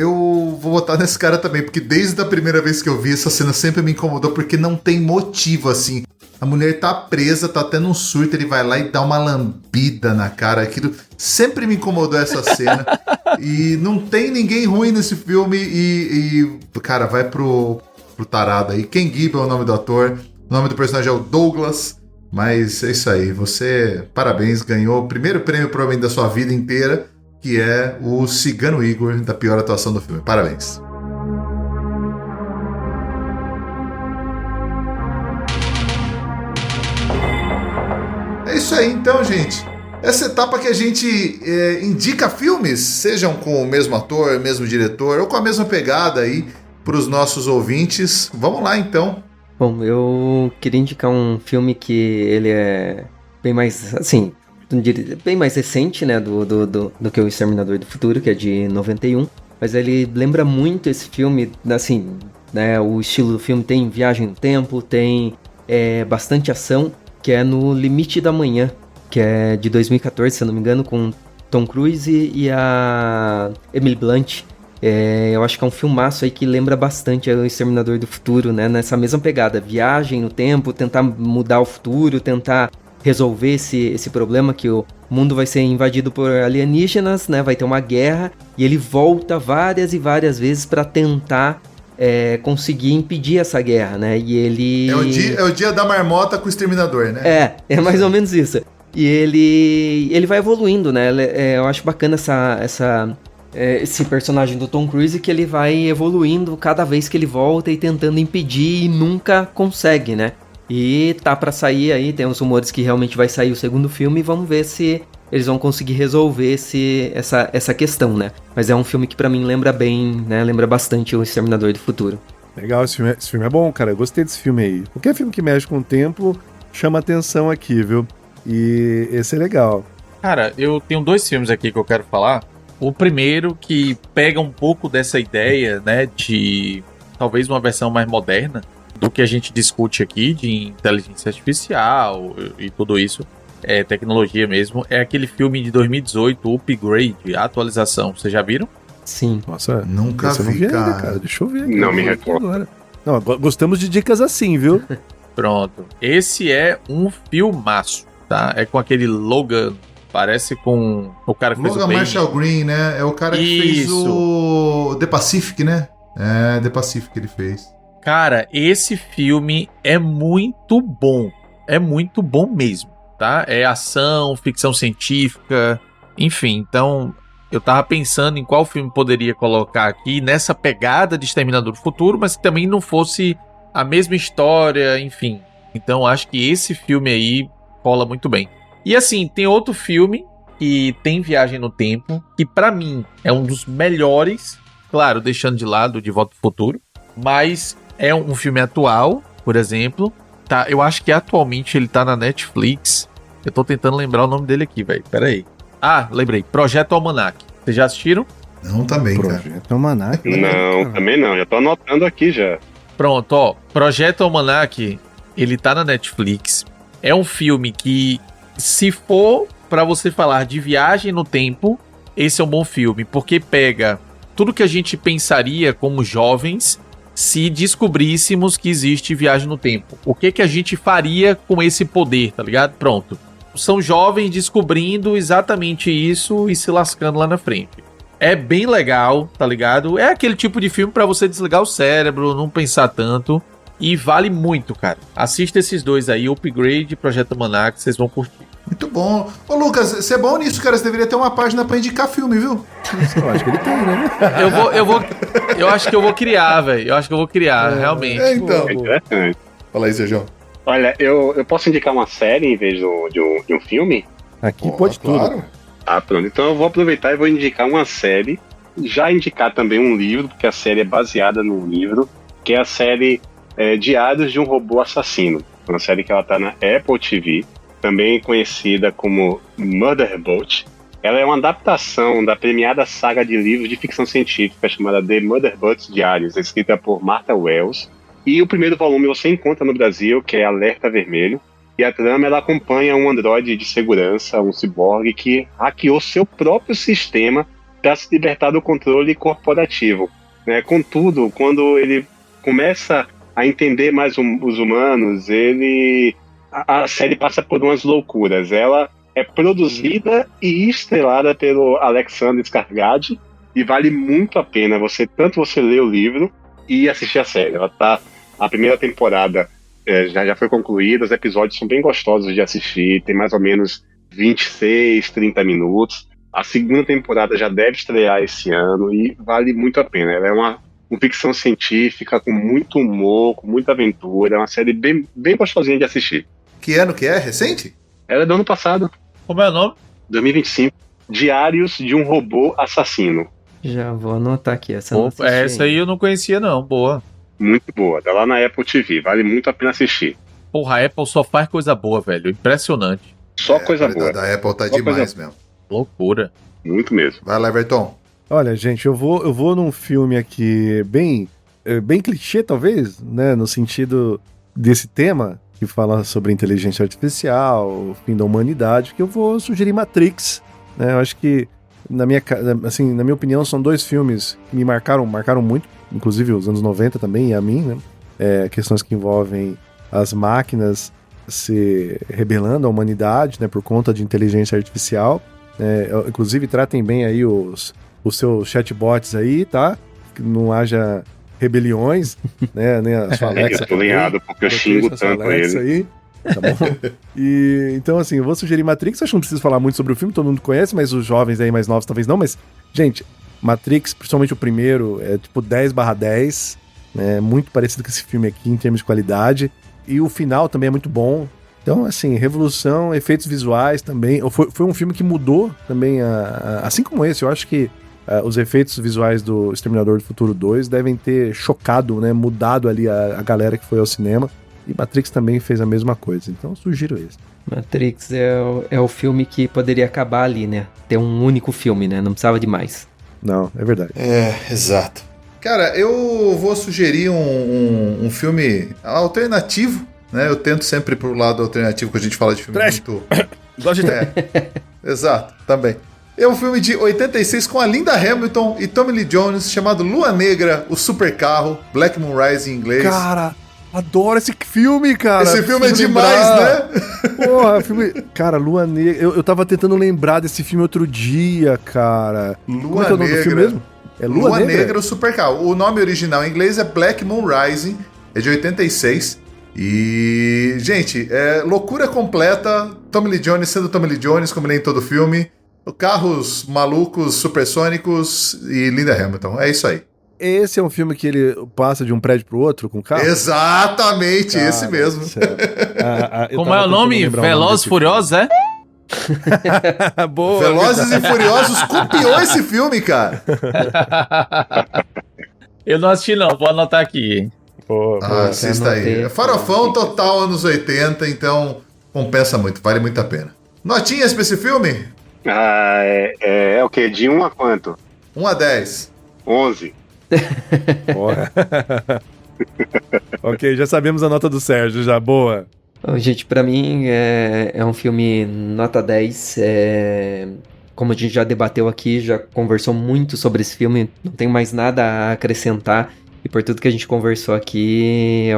vou votar nesse cara também, porque desde a primeira vez que eu vi essa cena sempre me incomodou, porque não tem motivo, assim. A mulher tá presa, tá tendo um surto, ele vai lá e dá uma lambida na cara. Aquilo sempre me incomodou, essa cena. E não tem ninguém ruim nesse filme e cara, vai pro tarado aí. Ken Gibbel é o nome do ator, o nome do personagem é o Douglas. Mas é isso aí, você, parabéns, ganhou o primeiro prêmio provavelmente da sua vida inteira, que é o Cigano Igor, da pior atuação do filme. Parabéns. É isso aí então, gente. Essa etapa que a gente indica filmes, sejam com o mesmo ator, mesmo diretor, ou com a mesma pegada aí para os nossos ouvintes. Vamos lá então. Bom, eu queria indicar um filme que ele é bem mais, assim, bem mais recente, né, do que O Exterminador do Futuro, que é de 91. Mas ele lembra muito esse filme, assim, né, o estilo do filme tem viagem no tempo, tem bastante ação, que é No Limite da Manhã, que é de 2014, se eu não me engano, com Tom Cruise e a Emily Blunt. Eu acho que é um filmaço aí que lembra bastante O Exterminador do Futuro, né? Nessa mesma pegada, viagem no tempo, tentar mudar o futuro, tentar resolver esse problema que o mundo vai ser invadido por alienígenas, né? Vai ter uma guerra e ele volta várias e várias vezes para tentar conseguir impedir essa guerra, né? E ele... É o dia da marmota com o Exterminador, né? É mais ou menos isso. E ele vai evoluindo, né? Eu acho bacana esse personagem do Tom Cruise, que ele vai evoluindo cada vez que ele volta e tentando impedir e nunca consegue, né? E tá pra sair aí, tem uns rumores que realmente vai sair o segundo filme e vamos ver se eles vão conseguir resolver essa questão, né? Mas é um filme que pra mim lembra bem, né? Lembra bastante O Exterminador do Futuro. Legal, esse filme é bom, cara. Eu gostei desse filme aí. Qualquer filme que mexe com o tempo chama atenção aqui, viu? E esse é legal. Cara, eu tenho 2 filmes aqui que eu quero falar. O primeiro que pega um pouco dessa ideia, né, de talvez uma versão mais moderna do que a gente discute aqui, de inteligência artificial e tudo isso, tecnologia mesmo, é aquele filme de 2018, Upgrade, a atualização. Vocês já viram? Sim. Nossa, nunca vi, cara. Deixa eu ver aqui. Não me recordo. Não, gostamos de dicas assim, viu? Pronto. Esse é um filmaço, tá? É com aquele Logan. Parece com o cara que fez o Logan Marshall Green, né? É o cara que fez o The Pacific, né? É, The Pacific ele fez. Cara, esse filme é muito bom. É muito bom mesmo, tá? É ação, ficção científica, enfim. Então, eu tava pensando em qual filme poderia colocar aqui nessa pegada de Exterminador do Futuro, mas que também não fosse a mesma história, enfim. Então, acho que esse filme aí cola muito bem. E assim, tem outro filme que tem viagem no tempo, que pra mim é um dos melhores, claro, deixando de lado De Volta ao Futuro, mas é um filme atual, por exemplo, tá? Eu acho que atualmente ele tá na Netflix. Eu tô tentando lembrar o nome dele aqui, velho, pera aí. Ah, lembrei, Projeto Almanac. Vocês já assistiram? Não, também, cara. Projeto Almanac. Não, também não, já tô anotando aqui já. Pronto, ó, Projeto Almanac, ele tá na Netflix. É um filme que, se for pra você falar de viagem no tempo, esse é um bom filme, porque pega tudo que a gente pensaria como jovens se descobríssemos que existe viagem no tempo. O que a gente faria com esse poder, tá ligado? Pronto. São jovens descobrindo exatamente isso e se lascando lá na frente. É bem legal, tá ligado? É aquele tipo de filme pra você desligar o cérebro, não pensar tanto. E vale muito, cara. Assista esses 2 aí, Upgrade e Projeto Almanac, vocês vão curtir. Muito bom. Ô, Lucas, você é bom nisso, cara. Você deveria ter uma página pra indicar filme, viu? Eu acho que ele tem, né? Eu acho que eu vou criar, velho. Eu acho que eu vou criar, realmente. Então. É interessante. Fala aí, Sérgio. Olha, eu posso indicar uma série em vez de um filme? Aqui pode claro. tudo. Ah, pronto. Então eu vou aproveitar e vou indicar uma série. Já indicar também um livro, porque a série é baseada num livro, que é a série Diários de um Robô Assassino. Uma série que ela tá na Apple TV, também conhecida como Murder Boat. Ela é uma adaptação da premiada saga de livros de ficção científica chamada The Murder Boat Diaries, escrita por Martha Wells. E o primeiro volume você encontra no Brasil, que é Alerta Vermelho. E a trama ela acompanha um androide de segurança, um ciborgue, que hackeou seu próprio sistema para se libertar do controle corporativo. Contudo, quando ele começa a entender mais os humanos, a série passa por umas loucuras. Ela é produzida e estrelada pelo Alexander Skarsgård e vale muito a pena tanto você ler o livro e assistir a série. A primeira temporada já foi concluída, os episódios são bem gostosos de assistir, tem mais ou menos 26, 30 minutos. A segunda temporada já deve estrear esse ano e vale muito a pena. Ela é uma ficção científica com muito humor, com muita aventura, é uma série bem, bem gostosinha de assistir. Que ano que é? Recente? Ela é do ano passado. Como é o nome? 2025. Diários de um Robô Assassino. Já vou anotar aqui. Essa aí eu não conhecia não, boa. Muito boa, tá lá na Apple TV, vale muito a pena assistir. Porra, a Apple só faz coisa boa, velho, impressionante. Só coisa boa. A da Apple tá demais mesmo. Loucura. Muito mesmo. Vai lá, Everton. Olha, gente, eu vou num filme aqui bem clichê, talvez, né, no sentido desse tema, que fala sobre inteligência artificial, o fim da humanidade, que eu vou sugerir Matrix, né? Eu acho que, na minha opinião, são dois filmes que me marcaram muito, inclusive os anos 90 também, e a mim, né? Questões que envolvem as máquinas se rebelando à humanidade, né, por conta de inteligência artificial. Inclusive, tratem bem aí os seus chatbots aí, tá? Que não haja rebeliões, né? Nem a sua Alexa. Eu tô ligado, porque eu xingo tanto ele. Aí, tá bom? E, então, assim, eu vou sugerir Matrix. Acho que não preciso falar muito sobre o filme, todo mundo conhece, mas os jovens aí mais novos talvez não. Mas, gente, Matrix, principalmente o primeiro, é tipo 10/10, né? Muito parecido com esse filme aqui em termos de qualidade. E o final também é muito bom. Então, assim, revolução, efeitos visuais também. Foi um filme que mudou também, assim como esse. Eu acho que os efeitos visuais do Exterminador do Futuro 2 devem ter chocado, né, mudado ali a galera que foi ao cinema. E Matrix também fez a mesma coisa. Então, sugiro esse. Matrix é o filme que poderia acabar ali, né? Ter um único filme, né? Não precisava de mais. Não, é verdade. Exato. Cara, eu vou sugerir um filme alternativo, né? Eu tento sempre pro lado alternativo quando a gente fala de filme Trash. muito... Exato, também. É um filme de 86 com a Linda Hamilton e Tommy Lee Jones, chamado Lua Negra, o Supercarro, Black Moon Rising em inglês. Cara, adoro esse filme, cara. Esse filme é demais, né? Porra, filme... Cara, Lua Negra... Eu tava tentando lembrar desse filme outro dia, cara. Como é que é o nome do filme mesmo? É Lua Negra, o Supercarro. O nome original em inglês é Black Moon Rising, é de 86. E, gente, é loucura completa. Tommy Lee Jones sendo Tommy Lee Jones, como nem em todo filme. Carros malucos, supersônicos e Linda Hamilton. É isso aí. Esse é um filme que ele passa de um prédio pro outro com o carro? Exatamente, cara, esse mesmo. Como é o nome? Velozes e Furiosos, é? Boa, Velozes e Furiosos copiou esse filme, cara. Eu não assisti não, vou anotar aqui. Assista aí. É farofão total anos 80, então compensa muito, vale muito a pena. Notinhas pra esse filme? É o quê? De 1 a quanto? 1 a 10. 11. Porra. Ok, já sabemos a nota do Sérgio, já, boa. Gente, pra mim é um filme nota 10. Como a gente já debateu aqui, já conversou muito sobre esse filme, não tenho mais nada a acrescentar. E por tudo que a gente conversou aqui,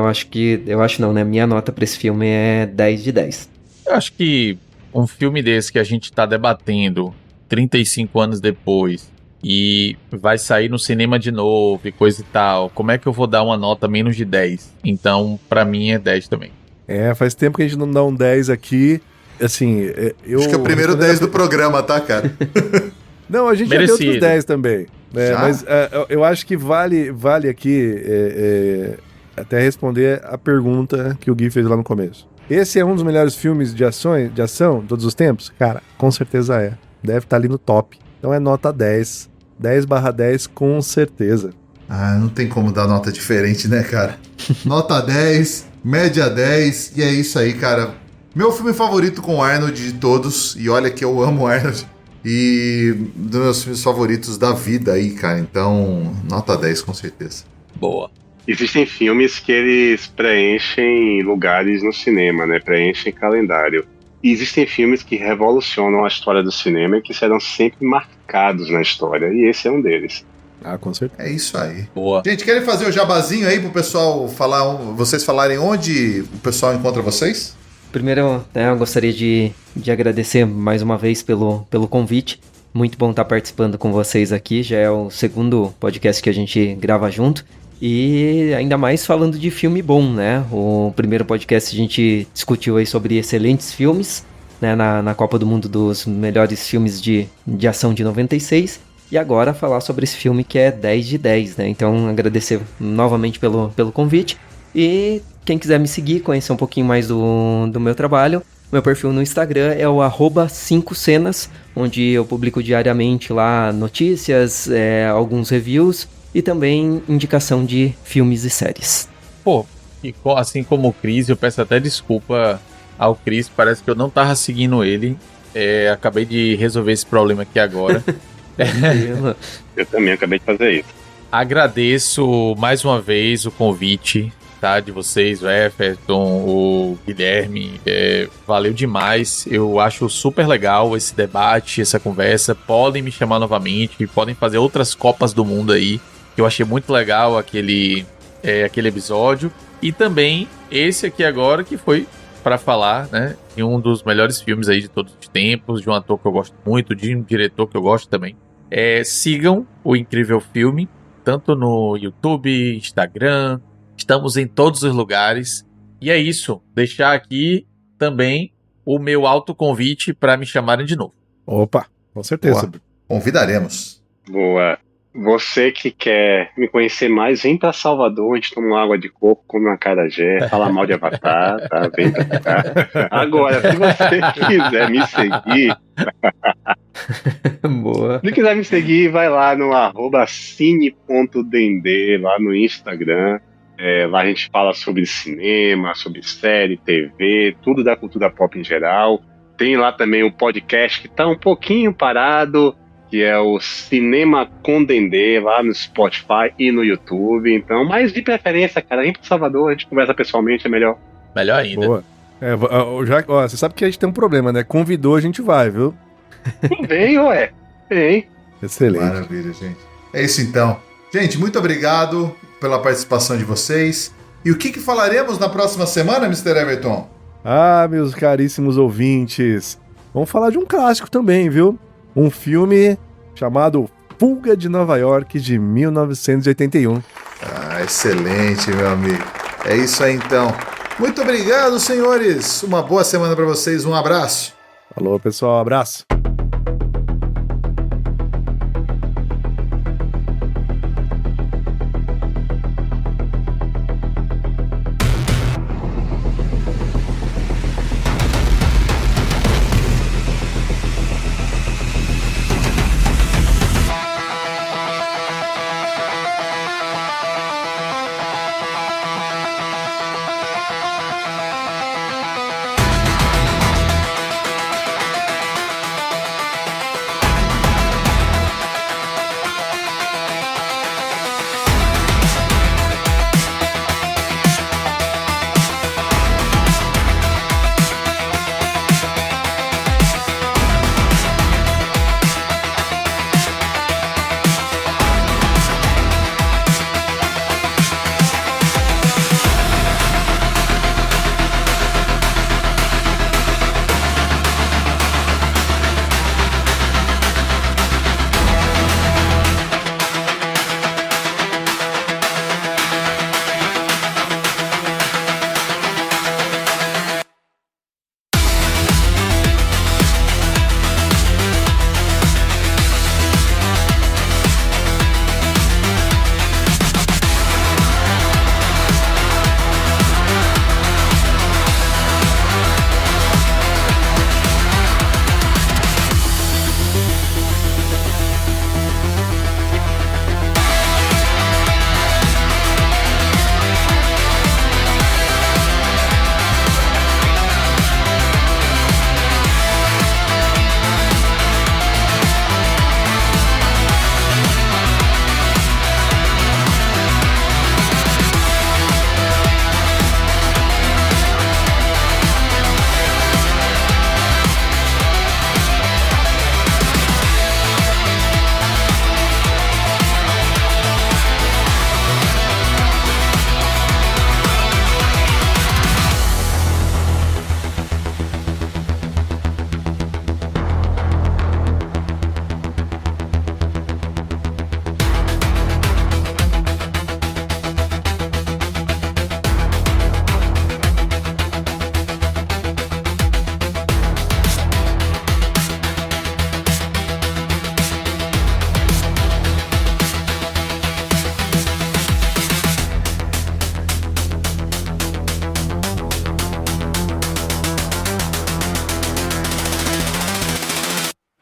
minha nota pra esse filme é 10 de 10. Eu acho que um filme desse que a gente tá debatendo 35 anos depois e vai sair no cinema de novo e coisa e tal, como é que eu vou dar uma nota menos de 10? Então, pra mim é 10 também. Faz tempo que a gente não dá um 10 aqui. Assim, acho que é o primeiro 10 do programa, tá, cara? Não, a gente merecido. Já deu outros 10 também. Mas eu acho que vale aqui até responder a pergunta que o Gui fez lá no começo. Esse é um dos melhores filmes de ação de todos os tempos? Cara, com certeza é. Deve estar ali no top. Então é nota 10. 10/10 com certeza. Ah, não tem como dar nota diferente, né, cara? Nota 10, média 10, e é isso aí, cara. Meu filme favorito com o Arnold de todos, e olha que eu amo o Arnold, e dos meus filmes favoritos da vida aí, cara. Então, nota 10 com certeza. Boa. Existem filmes que eles preenchem lugares no cinema, né? Preenchem calendário. E existem filmes que revolucionam a história do cinema e que serão sempre marcados na história. E esse é um deles. Ah, com certeza. É isso aí. Boa. Gente, querem fazer o jabazinho aí pro pessoal falar, vocês falarem onde o pessoal encontra vocês? Primeiro, eu gostaria de agradecer mais uma vez pelo convite. Muito bom estar participando com vocês aqui. Já é o segundo podcast que a gente grava junto. E ainda mais falando de filme bom, né? O primeiro podcast a gente discutiu aí sobre excelentes filmes, né? Na Copa do Mundo dos melhores filmes de ação de 96. E agora falar sobre esse filme que é 10 de 10, né? Então agradecer novamente pelo convite. E quem quiser me seguir, conhecer um pouquinho mais do meu trabalho, meu perfil no Instagram é o @5cenas, onde eu publico diariamente lá notícias, alguns reviews e também indicação de filmes e séries. Pô, e assim como o Cris, eu peço até desculpa ao Cris, parece que eu não tava seguindo ele. Acabei de resolver esse problema aqui agora. Eu também acabei de fazer isso. Agradeço mais uma vez o convite, tá, de vocês, o Everton, o Guilherme, valeu demais. Eu acho super legal esse debate, essa conversa. Podem me chamar novamente, podem fazer outras Copas do Mundo aí. Eu achei muito legal aquele episódio. E também esse aqui agora, que foi para falar, né, de um dos melhores filmes aí de todos os tempos, de um ator que eu gosto muito, de um diretor que eu gosto também. Sigam o Incrível Filme, tanto no YouTube, Instagram, estamos em todos os lugares. E é isso, deixar aqui também o meu autoconvite para me chamarem de novo. Opa, com certeza. Boa. Convidaremos. Boa. Você que quer me conhecer mais, vem pra Salvador, a gente toma uma água de coco, come uma acarajé, fala mal de Avatar, tá? Vem pra cá. Agora, se você quiser me seguir... Boa. Se quiser me seguir, vai lá no @cine.dendê, lá no Instagram. Lá a gente fala sobre cinema, sobre série, TV, tudo da cultura pop em geral. Tem lá também o podcast que tá um pouquinho parado, que é o Cinema com Dendê, lá no Spotify e no YouTube. Então, mas de preferência, cara, vem pro Salvador, a gente conversa pessoalmente, é melhor. Melhor ainda. Boa. Você sabe que a gente tem um problema, né? Convidou, a gente vai, viu? Vem, ué. Vem. Excelente. Maravilha, gente. É isso então. Gente, muito obrigado pela participação de vocês. E o que falaremos na próxima semana, Mr. Everton? Ah, meus caríssimos ouvintes, vamos falar de um clássico também, viu? Um filme chamado Fuga de Nova York, de 1981. Ah, excelente, meu amigo. É isso aí, então. Muito obrigado, senhores. Uma boa semana para vocês. Um abraço. Falou, pessoal. Abraço.